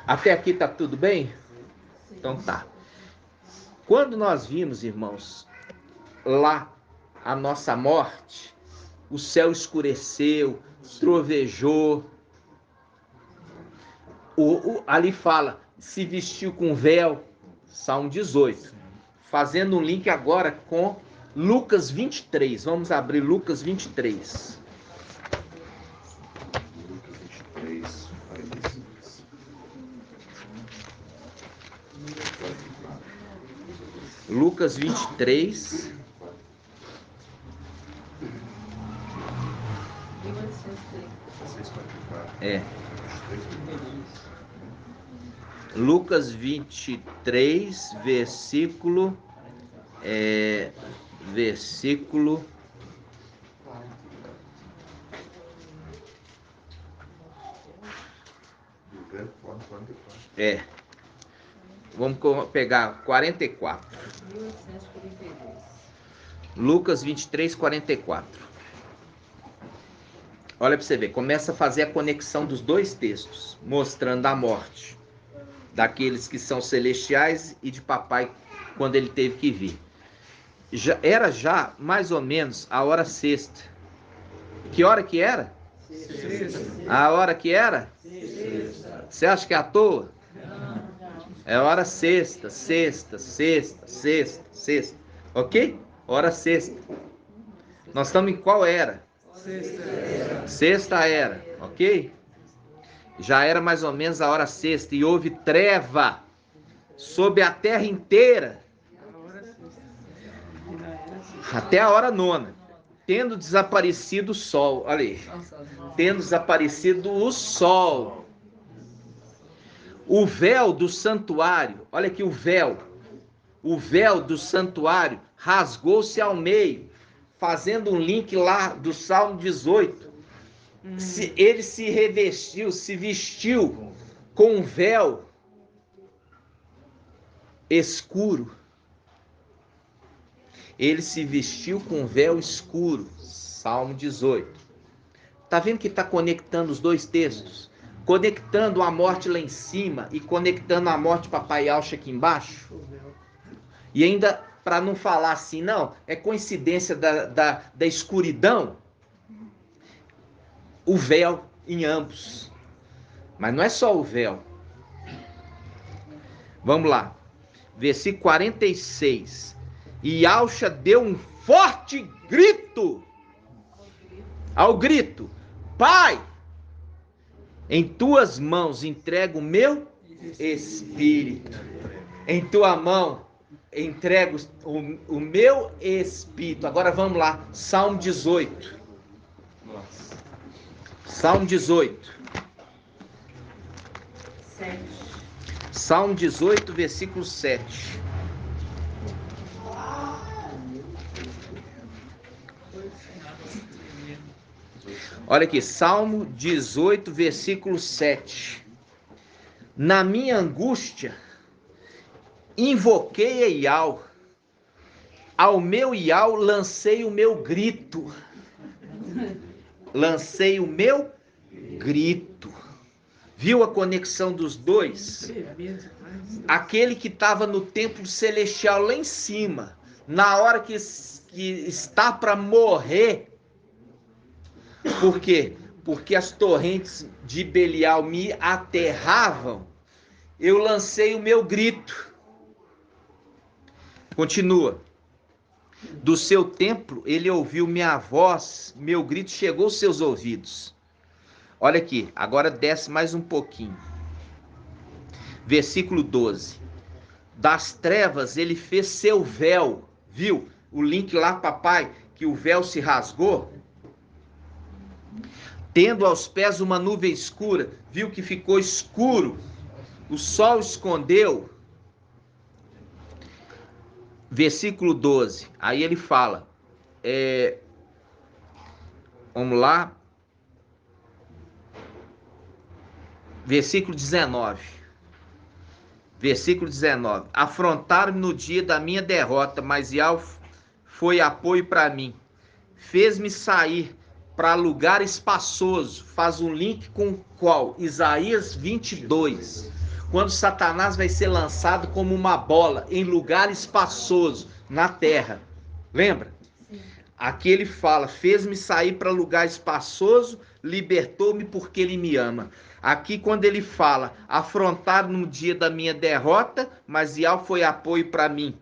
Até aqui tá tudo bem? Então tá. Quando nós vimos, irmãos, lá a nossa morte, o céu escureceu, trovejou. Ali fala, se vestiu com véu, Salmo 18. Fazendo um link agora com Lucas 23. Vamos abrir Lucas 23. Lucas 23. Lucas 23, versículo. Vamos pegar 44. Lucas 23, 44. Olha para você ver, começa a fazer a conexão dos dois textos, mostrando a morte daqueles que são celestiais e de papai quando ele teve que vir. Era já mais ou menos a hora sexta. Que hora que era? Sexta. A hora que era? Sexta. Você acha que é à toa? É hora sexta. Ok? Hora sexta. Nós estamos em qual era? Sexta era, ok? Já era mais ou menos a hora sexta e houve treva sobre a terra inteira até a hora nona, tendo desaparecido o sol. Olha aí, tendo desaparecido o sol, o véu do santuário. Olha aqui, o véu do santuário rasgou-se ao meio, fazendo um link lá do Salmo 18. Ele se revestiu, se vestiu com um véu escuro. Ele se vestiu com um véu escuro. Salmo 18. Está vendo que está conectando os dois textos? Conectando a morte lá em cima e conectando a morte de Papai Yaucha aqui embaixo. E ainda, para não falar assim, não, é coincidência da escuridão, o véu em ambos. Mas não é só o véu. Vamos lá. Versículo 46. E Yaucha deu um forte grito. Ao grito: Pai, em tuas mãos entrego o meu espírito. Em tua mão entrego o meu espírito. Agora vamos lá. Salmo 18. Salmo 18. 7. Salmo 18, versículo 7. Olha aqui, Salmo 18, versículo 7. Na minha angústia, invoquei a Iau. Ao meu Iau lancei o meu grito. Lancei o meu grito. Viu a conexão dos dois? Aquele que estava no templo celestial lá em cima, na hora que está para morrer. Por quê? Porque as torrentes de Belial me aterravam. Eu lancei o meu grito. Continua. Do seu templo ele ouviu minha voz, meu grito chegou aos seus ouvidos. Olha aqui, agora desce mais um pouquinho. Versículo 12. Das trevas ele fez seu véu. Viu? O link lá, papai, que o véu se rasgou. Tendo aos pés uma nuvem escura. Viu que ficou escuro. O sol escondeu. Versículo 12. Aí ele fala. Vamos lá. Versículo 19. Versículo 19. Afrontaram-me no dia da minha derrota, mas Iau foi apoio para mim. Fez-me sair para lugar espaçoso. Faz um link com qual? Isaías 22. Quando Satanás vai ser lançado como uma bola em lugar espaçoso na terra. Lembra? Aqui ele fala, fez-me sair para lugar espaçoso, libertou-me porque ele me ama. Aqui quando ele fala, afrontado no dia da minha derrota, mas Iau foi apoio para mim.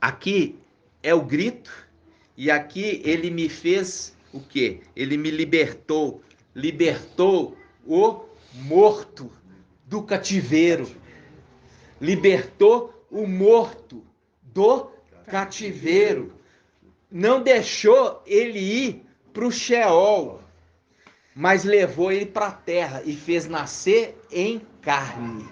Aqui é o grito, e aqui ele me fez o quê? Ele me libertou. Libertou o morto do cativeiro. Libertou o morto do cativeiro. Não deixou ele ir para o Sheol, mas levou ele para a terra e fez nascer em carne.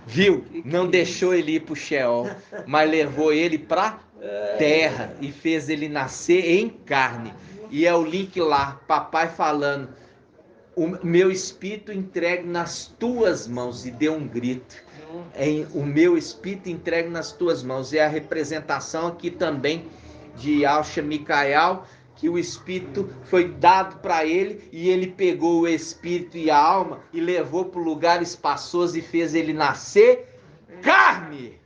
Viu? Não deixou ele ir para o Sheol, mas levou ele para a terra e fez ele nascer em carne. E é o link lá, papai falando, o meu espírito entregue nas tuas mãos, e deu um grito. O meu espírito entregue nas tuas mãos. É a representação aqui também de Yaucha Micael, que o espírito foi dado para ele e ele pegou o espírito e a alma e levou para o lugar espaçoso e fez ele nascer carne.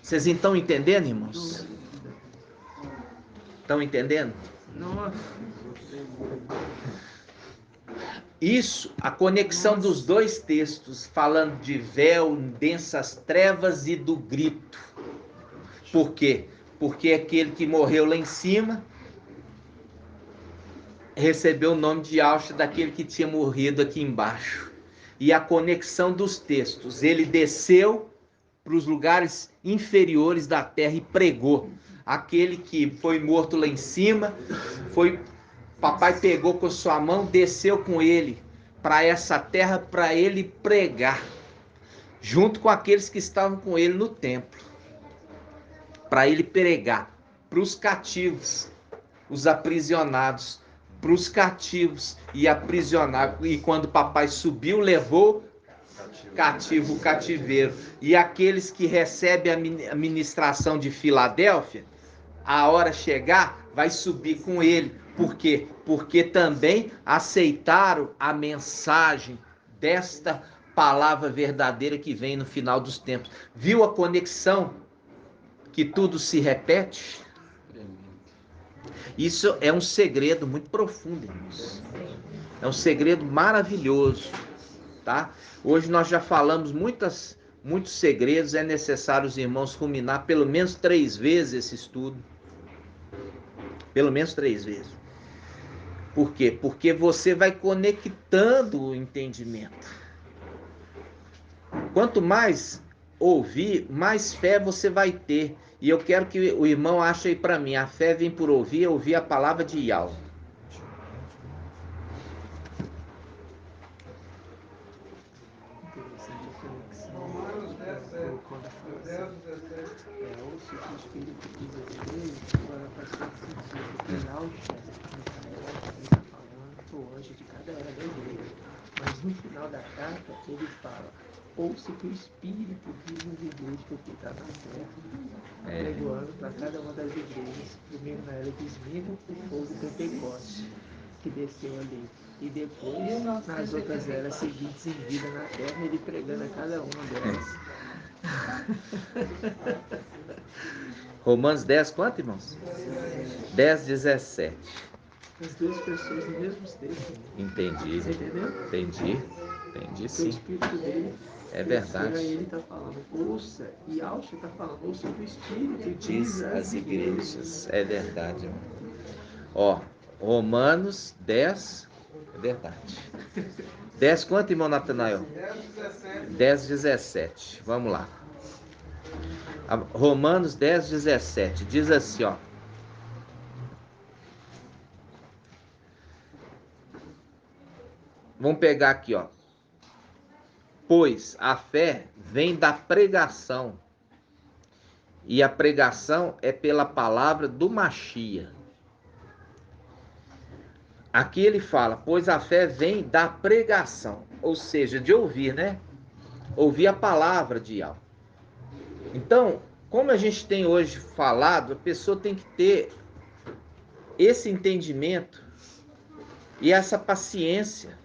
Vocês estão entendendo, irmãos? Estão entendendo? Nossa. Isso, a conexão dos dois textos, falando de véu, densas trevas e do grito. Por quê? Porque aquele que morreu lá em cima recebeu o nome de Yaucha daquele que tinha morrido aqui embaixo. E a conexão dos textos, ele desceu para os lugares inferiores da terra e pregou. Aquele que foi morto lá em cima, papai pegou com sua mão, desceu com ele para essa terra para ele pregar, junto com aqueles que estavam com ele no templo. para ele pregar para os cativos, os aprisionados, para os cativos e aprisionados. E quando o papai subiu, levou cativo o cativeiro. E aqueles que recebem a ministração de Filadélfia, a hora chegar, vai subir com ele. Por quê? Porque também aceitaram a mensagem desta palavra verdadeira que vem no final dos tempos. Viu a conexão? Que tudo se repete? Isso é um segredo muito profundo, irmãos. É um segredo maravilhoso, tá? Hoje nós já falamos muitos segredos. É necessário os irmãos ruminar pelo menos 3 vezes esse estudo. Pelo menos 3 vezes. Por quê? Porque você vai conectando o entendimento. Quanto mais ouvir, mais fé você vai ter. E eu quero que o irmão ache aí para mim. A fé vem por ouvir, ouvir a palavra de Yahweh. Mas no final da carta ele fala: ouça o que o Espírito diz nas igrejas que está na terra, pregoando para cada uma das igrejas. Primeiro na era de Esmirna, o fogo do Pentecostes, que desceu ali. E depois, nas outras eras seguintes em vida na terra, ele pregando a cada uma delas. Romanos 10, quanto, irmãos? 10, 17. As duas pessoas no mesmo texto. Entendi. Você entendeu? Entendi sim. O Espírito dele. É verdade. Aí ele está falando, ouça, e Alcha está falando, ouça o que o Espírito diz às igrejas. É verdade, irmão. Ó, Romanos 10, é verdade. 10 quanto, irmão Natanael? 10, 17. Vamos lá. Romanos 10, 17. Diz assim, ó. Vamos pegar aqui, ó. Pois a fé vem da pregação, e a pregação é pela palavra do Machia. Aqui ele fala, pois a fé vem da pregação, ou seja, de ouvir, né? Ouvir a palavra de Yahweh. Então, como a gente tem hoje falado, a pessoa tem que ter esse entendimento e essa paciência.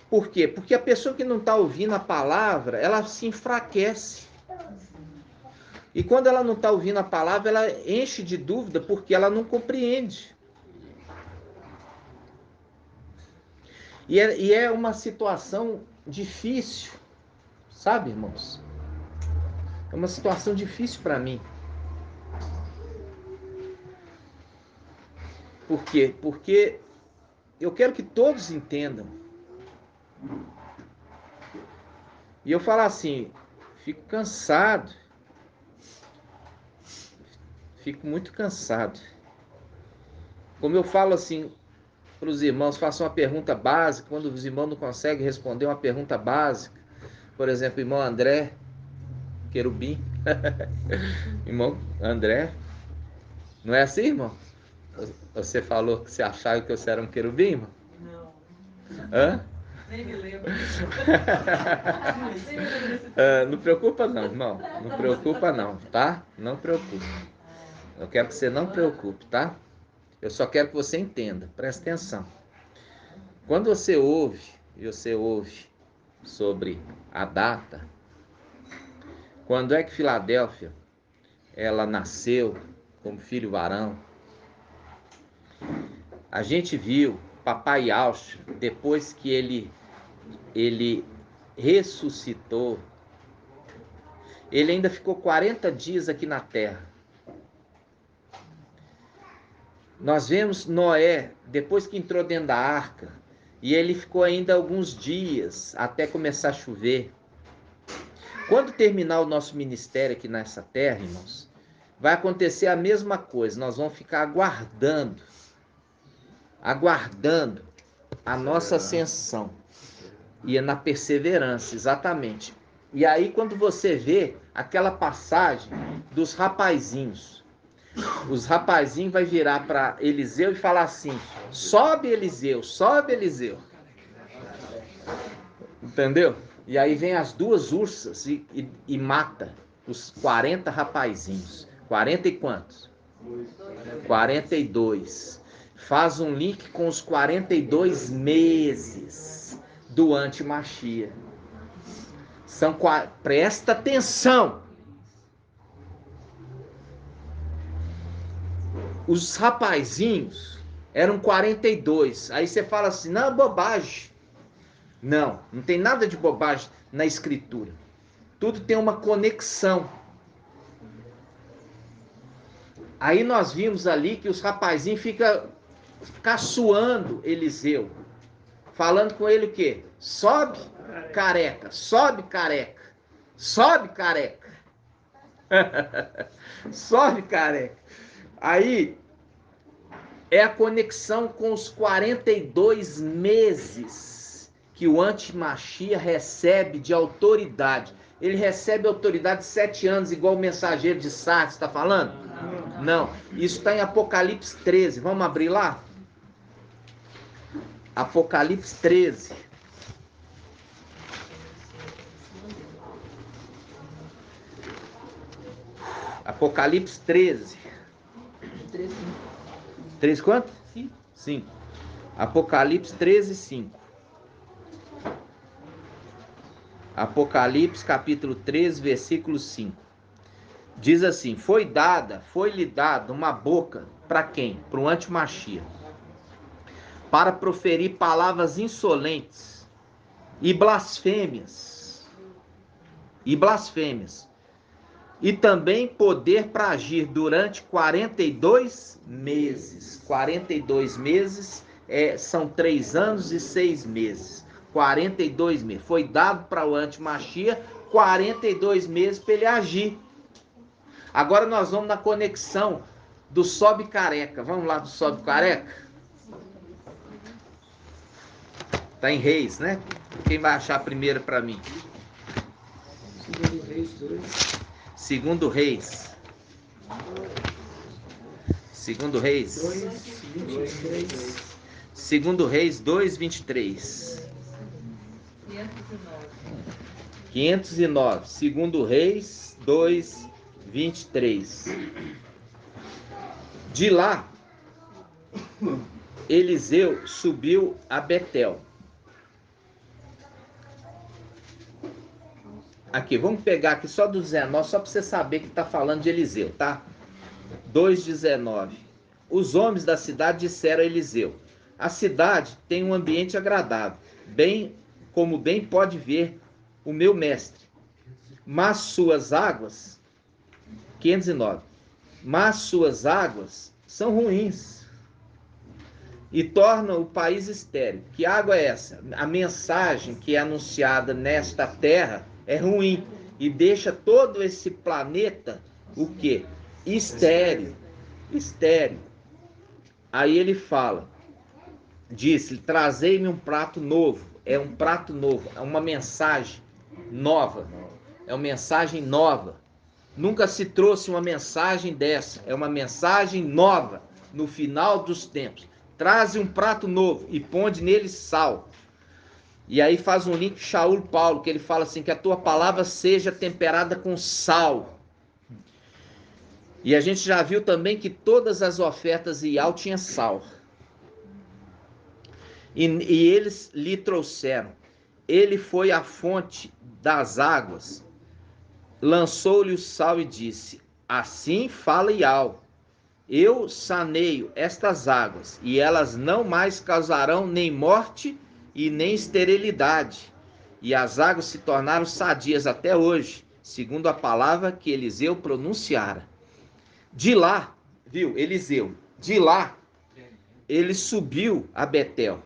Por quê? Porque a pessoa que não está ouvindo a palavra, ela se enfraquece. E quando ela não está ouvindo a palavra, ela enche de dúvida porque ela não compreende. E é uma situação difícil, sabe, irmãos? É uma situação difícil para mim. Por quê? Porque eu quero que todos entendam. E eu falo assim, fico cansado. Fico muito cansado. Como eu falo assim para os irmãos, façam uma pergunta básica. Quando os irmãos não conseguem responder uma pergunta básica, por exemplo, irmão André Querubim, irmão André, não é assim, irmão? Você falou que você achava que você era um querubim, irmão? Não. Hã? Nem me lembro. Não preocupa não, irmão. Não preocupa não, tá? Não preocupa. Eu quero que você não preocupe, tá? Eu só quero que você entenda. Presta atenção. Quando você ouve sobre a data, quando é que Filadélfia ela nasceu como filho varão, a gente viu Papai Alcha, depois que ele ressuscitou, ele ainda ficou 40 dias aqui na terra. Nós vemos Noé, depois que entrou dentro da arca, e ele ficou ainda alguns dias até começar a chover. Quando terminar o nosso ministério aqui nessa terra, irmãos, vai acontecer a mesma coisa. Nós vamos ficar aguardando a nossa ascensão. E é na perseverança, exatamente. E aí quando você vê aquela passagem dos rapazinhos, os rapazinhos vai virar para Eliseu e falar assim: sobe Eliseu, sobe Eliseu. Entendeu? E aí vem as duas ursas e mata os 40 rapazinhos. 40 e quantos? 42. Faz um link com os 42 meses do antimachia. Presta atenção. Os rapazinhos eram 42. Aí você fala assim: não, bobagem. Não, não tem nada de bobagem na escritura. Tudo tem uma conexão. Aí nós vimos ali que os rapazinhos ficam caçoando Eliseu. Falando com ele o quê? Sobe, careca, sobe, careca, sobe, careca. Sobe, careca. Aí é a conexão com os 42 meses que o antimachia recebe de autoridade. Ele recebe autoridade de 7 anos, igual o mensageiro de Sardes está falando? Não. Isso está em Apocalipse 13. Vamos abrir lá? Apocalipse 13. Apocalipse 13. 13 quanto? 5. Apocalipse 13, 5. Apocalipse capítulo 13, versículo 5. Diz assim: foi-lhe dada uma boca para quem? Para o antimachia, para proferir palavras insolentes e blasfêmias. E também poder para agir durante 42 meses. 42 meses são 3 anos e 6 meses. 42 meses. Foi dado para o antimachia 42 meses para ele agir. Agora nós vamos na conexão do sobe careca. Vamos lá do sobe careca? Está em Reis, né? Quem vai achar primeiro para mim? Segundo Reis. Segundo Reis 2, 23. 509. Segundo Reis 2, 23. De lá, Eliseu subiu a Betel. Aqui, vamos pegar aqui só do 19, só para você saber que está falando de Eliseu, tá? 2,19. Os homens da cidade disseram a Eliseu: a cidade tem um ambiente agradável, como bem pode ver o meu mestre. Mas suas águas, 509, mas suas águas são ruins e tornam o país estéril. Que água é essa? A mensagem que é anunciada nesta terra é ruim e deixa todo esse planeta o quê? Estéril. Aí ele fala, disse: trazei-me um prato novo. É um prato novo, é uma mensagem nova. É uma mensagem nova. Nunca se trouxe uma mensagem dessa. É uma mensagem nova no final dos tempos. Traze um prato novo e ponde nele sal. E aí faz um link Shaul Paulo, que ele fala assim: que a tua palavra seja temperada com sal. E a gente já viu também que todas as ofertas Ial tinham sal. E eles lhe trouxeram. Ele foi à fonte das águas, lançou-lhe o sal e disse: assim fala Ial, eu saneio estas águas, e elas não mais causarão nem morte e nem esterilidade. E as águas se tornaram sadias até hoje, segundo a palavra que Eliseu pronunciara. De lá, viu, Eliseu, de lá, ele subiu a Betel.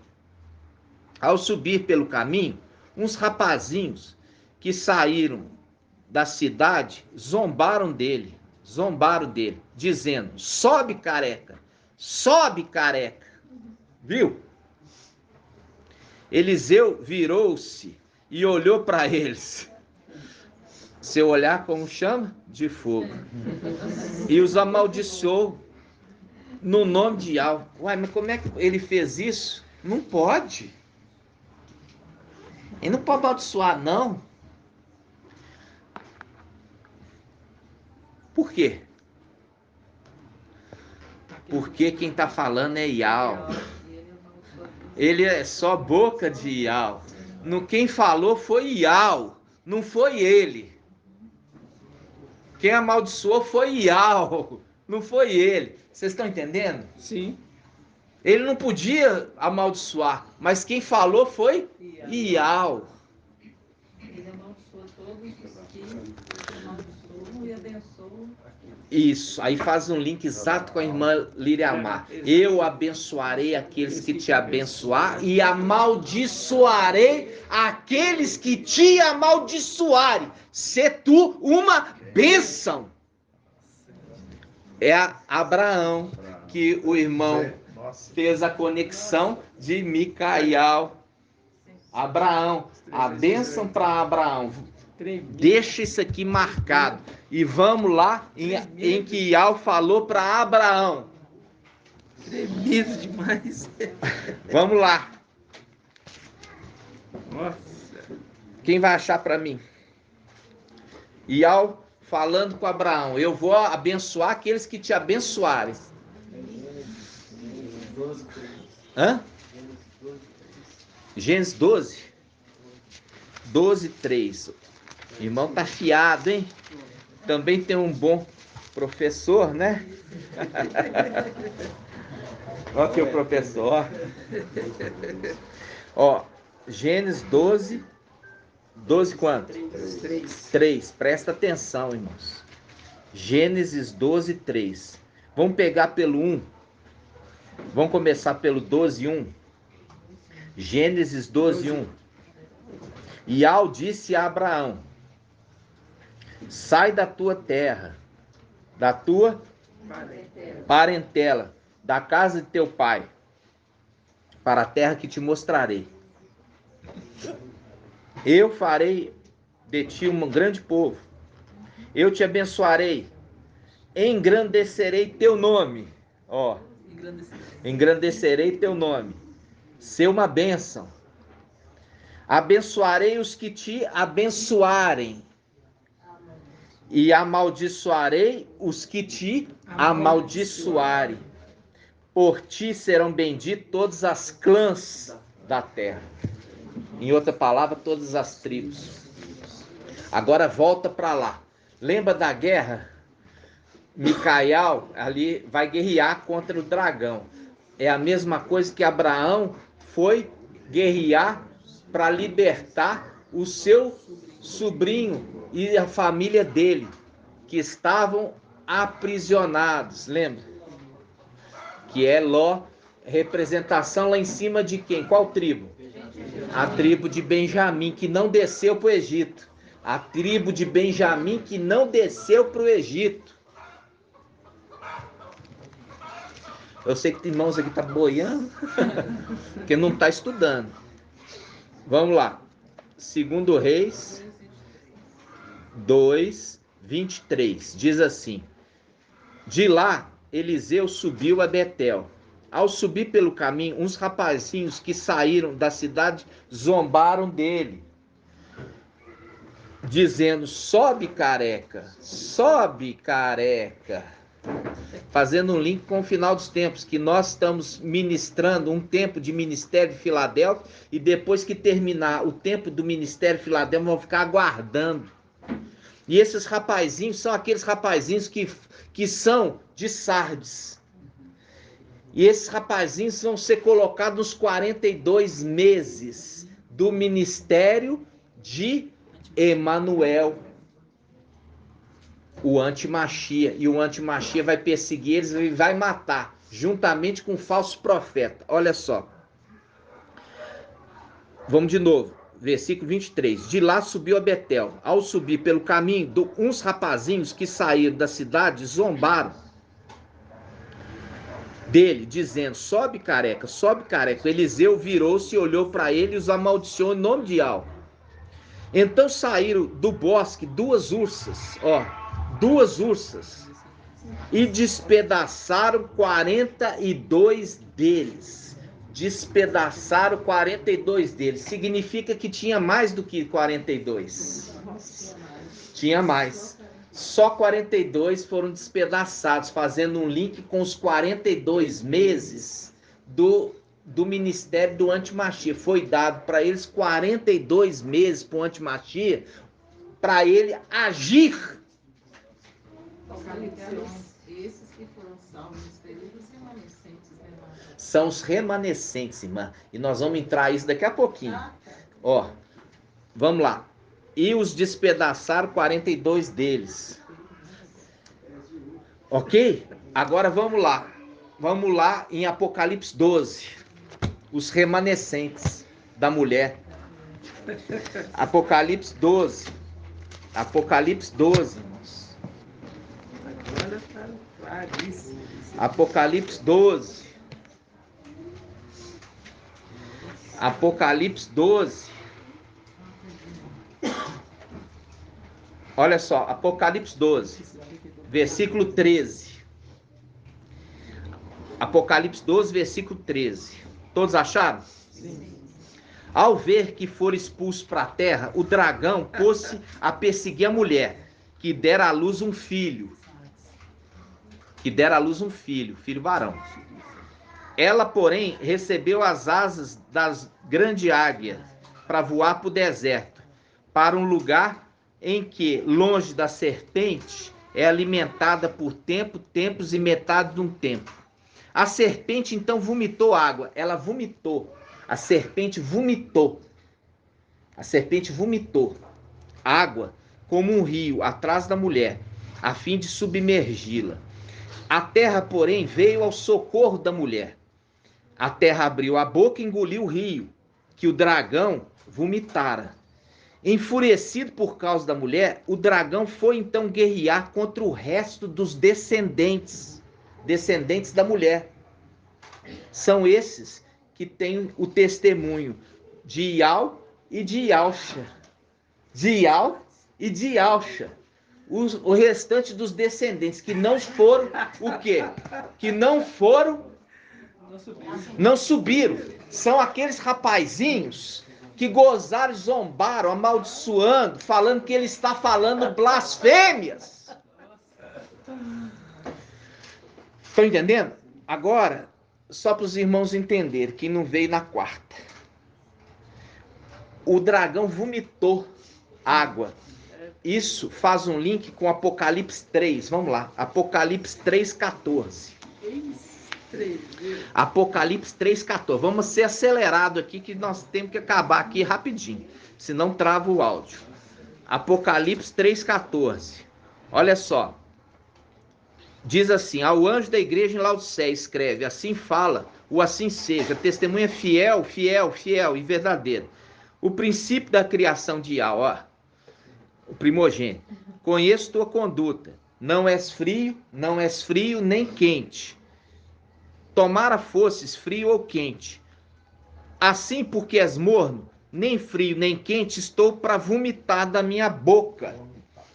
Ao subir pelo caminho, uns rapazinhos que saíram da cidade zombaram dele, dizendo: sobe, careca, viu? Eliseu virou-se e olhou para eles. Seu olhar como chama? De fogo. E os amaldiçoou no nome de Yahweh. Uai, mas como é que ele fez isso? Não pode. Ele não pode amaldiçoar, não. Por quê? Porque quem está falando é Yahweh. Ele é só boca de Yahweh. No quem falou foi Yahweh, não foi ele. Quem amaldiçoou foi Yahweh, não foi ele. Vocês estão entendendo? Sim. Ele não podia amaldiçoar, mas quem falou foi Yahweh. Ele amaldiçoou todos os que amaldiçoam e abençoam. Isso, aí faz um link exato com a irmã Liriamar. Eu abençoarei aqueles que te abençoar e amaldiçoarei aqueles que te amaldiçoarem. Se tu uma bênção. É Abraão que o irmão fez a conexão de Micael. Abraão, a bênção para Abraão. Deixa isso aqui marcado. E vamos lá em que Yahweh falou para Abraão. Tremido demais. Vamos lá. Nossa. Quem vai achar para mim? Yahweh falando com Abraão. Eu vou abençoar aqueles que te abençoarem. Hã? Gênesis 12. 12:3. Irmão tá fiado, hein? Também tem um bom professor, né? Olha aqui o professor. Ó, Gênesis 12. 12 quanto? 3. Presta atenção, irmãos. Gênesis 12:3. Vamos pegar pelo 1. Vamos começar pelo 12:1. Gênesis 12:1. Yahweh disse a Abraão: sai da tua terra, da tua parentela, da casa de teu pai, para a terra que te mostrarei. Eu farei de ti um grande povo. Eu te abençoarei. Engrandecerei teu nome. Ó, engrandecerei teu nome. Ser uma bênção. Abençoarei os que te abençoarem. E amaldiçoarei os que te amaldiçoarem. Por ti serão benditos todas as clãs da terra. Em outra palavra, todas as tribos. Agora volta para lá. Lembra da guerra? Micael ali vai guerrear contra o dragão. É a mesma coisa que Abraão foi guerrear para libertar o seu sobrinho e a família dele, que estavam aprisionados. Lembra? Que é Ló, representação lá em cima de quem? Qual tribo? A tribo de Benjamim, que não desceu para o Egito. A tribo de Benjamim que não desceu para o Egito. Eu sei que tem irmãos aqui que estão boiando, porque não está estudando. Vamos lá. 2 Reis 2:23. Diz assim: de lá, Eliseu subiu a Betel. Ao subir pelo caminho, uns rapazinhos que saíram da cidade zombaram dele, dizendo: sobe, careca, sobe, careca. Fazendo um link com o final dos tempos, que nós estamos ministrando um tempo de ministério de Filadélfia, e depois que terminar o tempo do ministério de Filadélfia, vão ficar aguardando. E esses rapazinhos são aqueles rapazinhos que são de Sardes. E esses rapazinhos vão ser colocados nos 42 meses do ministério de Emanuel, o antimachia. E o antimachia vai perseguir eles e vai matar, juntamente com o falso profeta. Olha só. Vamos de novo. Versículo 23. De lá subiu a Betel. Ao subir pelo caminho, uns rapazinhos que saíram da cidade zombaram dele, dizendo: sobe, careca, sobe, careca. Eliseu virou-se e olhou para ele e os amaldiçoou em nome de Yahweh. Então saíram do bosque duas ursas, e despedaçaram 42 deles. Despedaçaram 42 deles. Significa que tinha mais do que 42. Tinha mais. Só 42 foram despedaçados, fazendo um link com os 42 meses do ministério do Antimachia. Foi dado para eles 42 meses para o Antimachia, para ele agir. Esses que foram salvos nesse período, os remanescentes, né, irmã? São os remanescentes, irmã. E nós vamos entrar isso daqui a pouquinho. Ó, vamos lá. E os despedaçaram 42 deles. Ok? Agora vamos lá. Vamos lá em Apocalipse 12. Os remanescentes da mulher. Apocalipse 12. Apocalipse 12, irmãos. Agora está claríssimo. Apocalipse 12. Apocalipse 12. Olha só, Apocalipse 12, versículo 13. Apocalipse 12, versículo 13. Todos acharam? Sim. Ao ver que for expulso para a terra, o dragão pôs-se a perseguir a mulher, que dera à luz um filho. Filho varão. Ela, porém, recebeu as asas das grande águia para voar para o deserto, para um lugar em que, longe da serpente, é alimentada por tempos e metade de um tempo. A serpente, então, vomitou água. Ela vomitou. A serpente vomitou água como um rio atrás da mulher, a fim de submergi-la. A terra, porém, veio ao socorro da mulher. A terra abriu a boca e engoliu o rio, que o dragão vomitara. Enfurecido por causa da mulher, o dragão foi então guerrear contra o resto dos descendentes da mulher. São esses que têm o testemunho de Ial e de Ialcha. O restante dos descendentes que não foram o quê? Que não subiram. São aqueles rapazinhos que gozaram, zombaram, amaldiçoando, falando que ele está falando blasfêmias. Estão entendendo? Agora, só para os irmãos entenderem, que não veio na quarta. O dragão vomitou água. Isso faz um link com Apocalipse 3. Vamos lá. Apocalipse 3,14. Apocalipse 3,14. Vamos ser acelerados aqui, que nós temos que acabar aqui rapidinho. Senão trava o áudio. Apocalipse 3,14. Olha só. Diz assim: ao anjo da igreja em Laodiceia escreve: assim fala, o assim seja, testemunha fiel e verdadeiro. O princípio da criação de Ial, ó, o primogênito. Conheço tua conduta. Não és frio nem quente. Tomara fosses frio ou quente. Assim, porque és morno, nem frio nem quente, estou para vomitar da minha boca.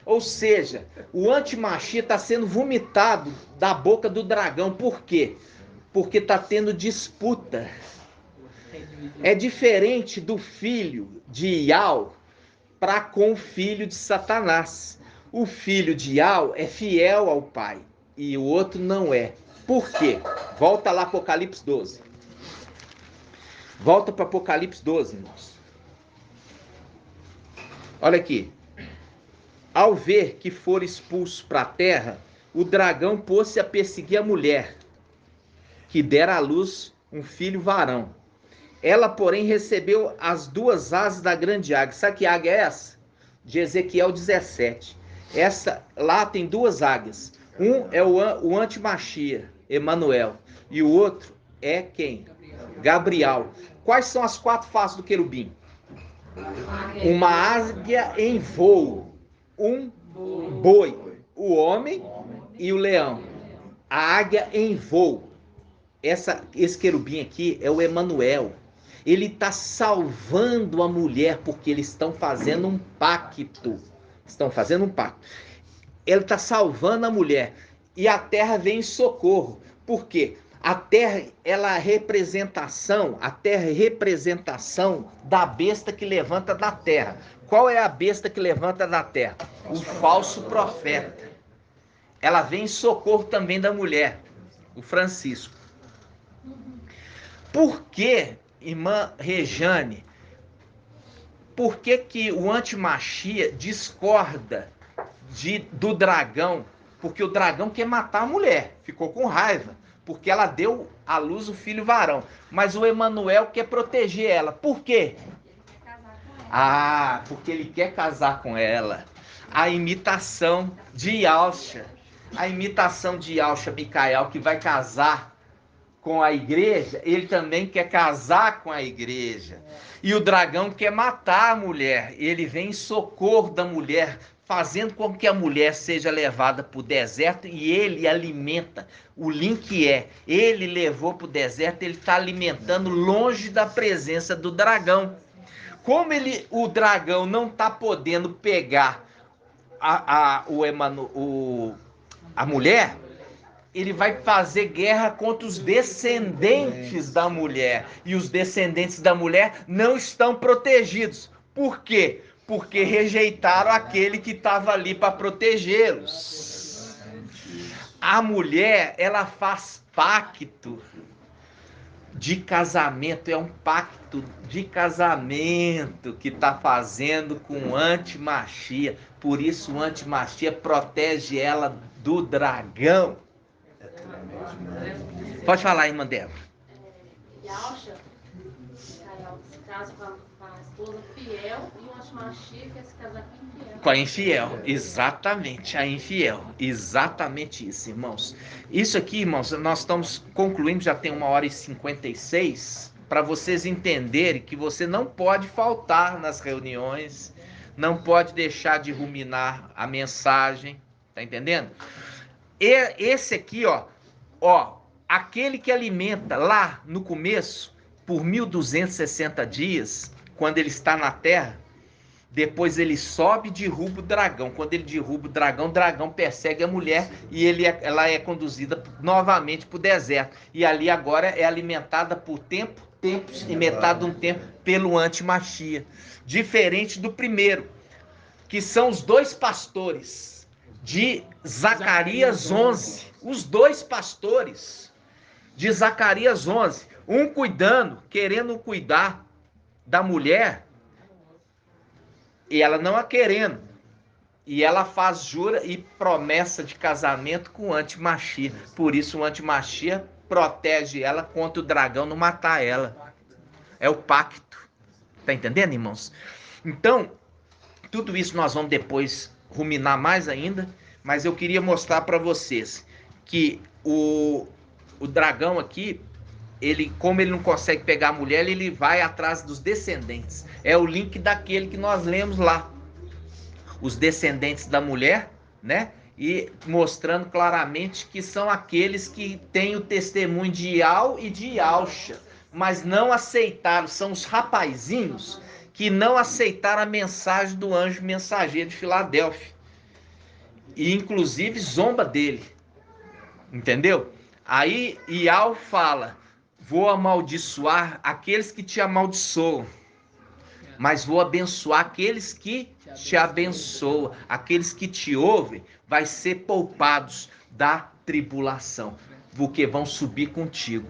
Ou seja, o Antimachia está sendo vomitado da boca do dragão. Por quê? Porque está tendo disputa. É diferente do filho de Ial para com o filho de Satanás. O filho de Ial é fiel ao pai e o outro não é. Por quê? Volta lá Apocalipse 12. Volta para Apocalipse 12, irmãos. Olha aqui. Ao ver que for expulso para a terra, o dragão pôs-se a perseguir a mulher, que dera à luz um filho varão. Ela, porém, recebeu as duas asas da grande águia. Sabe que águia é essa? De Ezequiel 17. Essa, lá tem duas águias. Um é o Antimachia, Emanuel. E o outro é quem? Gabriel. Quais são as quatro faces do querubim? Uma águia em voo. Um boi, o homem e o leão. A águia em voo. Esse querubim aqui é o Emanuel. Ele está salvando a mulher, porque eles estão fazendo um pacto. Estão fazendo um pacto. Ele está salvando a mulher. E a terra vem em socorro. Por quê? A terra, ela é representação, a terra é representação da besta que levanta da terra. Qual é a besta que levanta da terra? O falso profeta. Ela vem em socorro também da mulher, o Francisco. Por que, irmã Rejane, por que o antimachia discorda do dragão? Porque o dragão quer matar a mulher, ficou com raiva, porque ela deu à luz o filho varão. Mas o Emanuel quer proteger ela. Por quê? Ah, porque ele quer casar com ela. A imitação de Yalcha. A imitação de Yalcha Micael, que vai casar com a igreja, ele também quer casar com a igreja. E o dragão quer matar a mulher. Ele vem em socorro da mulher, fazendo com que a mulher seja levada para o deserto, e ele alimenta. O link ele levou para o deserto, ele está alimentando longe da presença do dragão. Como o dragão não está podendo pegar a mulher, ele vai fazer guerra contra os descendentes da mulher. E os descendentes da mulher não estão protegidos. Por quê? Porque rejeitaram aquele que estava ali para protegê-los. A mulher, ela faz pacto de casamento, é um pacto de casamento que está fazendo com o antimachia. Por isso o antimachia protege ela do dragão. Pode falar, irmã Débora. Yalcha, Micael se casa com a esposa fiel, e o antimachia quer se casar com a infiel. Com a infiel, exatamente, a infiel. Exatamente isso, irmãos. Isso aqui, irmãos, nós estamos concluindo, já tem 1h56, para vocês entenderem que você não pode faltar nas reuniões, não pode deixar de ruminar a mensagem, tá entendendo? Esse aqui, ó, aquele que alimenta lá no começo, por 1260 dias, quando ele está na terra, depois ele sobe e derruba o dragão. Quando ele derruba o dragão persegue a mulher e ela é conduzida novamente para o deserto. E ali agora é alimentada por tempos e metade de um tempo pelo antimachia. Diferente do primeiro, que são os dois pastores de Zacarias 11. Os dois pastores de Zacarias 11. Um querendo cuidar da mulher, e ela não a querendo. E ela faz jura e promessa de casamento com o antimachia. Por isso o antimachia protege ela contra o dragão não matar ela. É o pacto. Tá entendendo, irmãos? Então, tudo isso nós vamos depois ruminar mais ainda, mas eu queria mostrar para vocês que o dragão aqui, como ele não consegue pegar a mulher, ele vai atrás dos descendentes. É o link daquele que nós lemos lá. Os descendentes da mulher, né? E mostrando claramente que são aqueles que têm o testemunho de Ial e de Yalcha, mas não aceitaram, são os rapazinhos que não aceitaram a mensagem do anjo mensageiro de Filadélfia. E inclusive zomba dele. Entendeu? Aí Ial fala: vou amaldiçoar aqueles que te amaldiçoam, mas vou abençoar aqueles que te abençoam. Aqueles que te ouvem vai ser poupados da tribulação, porque vão subir contigo.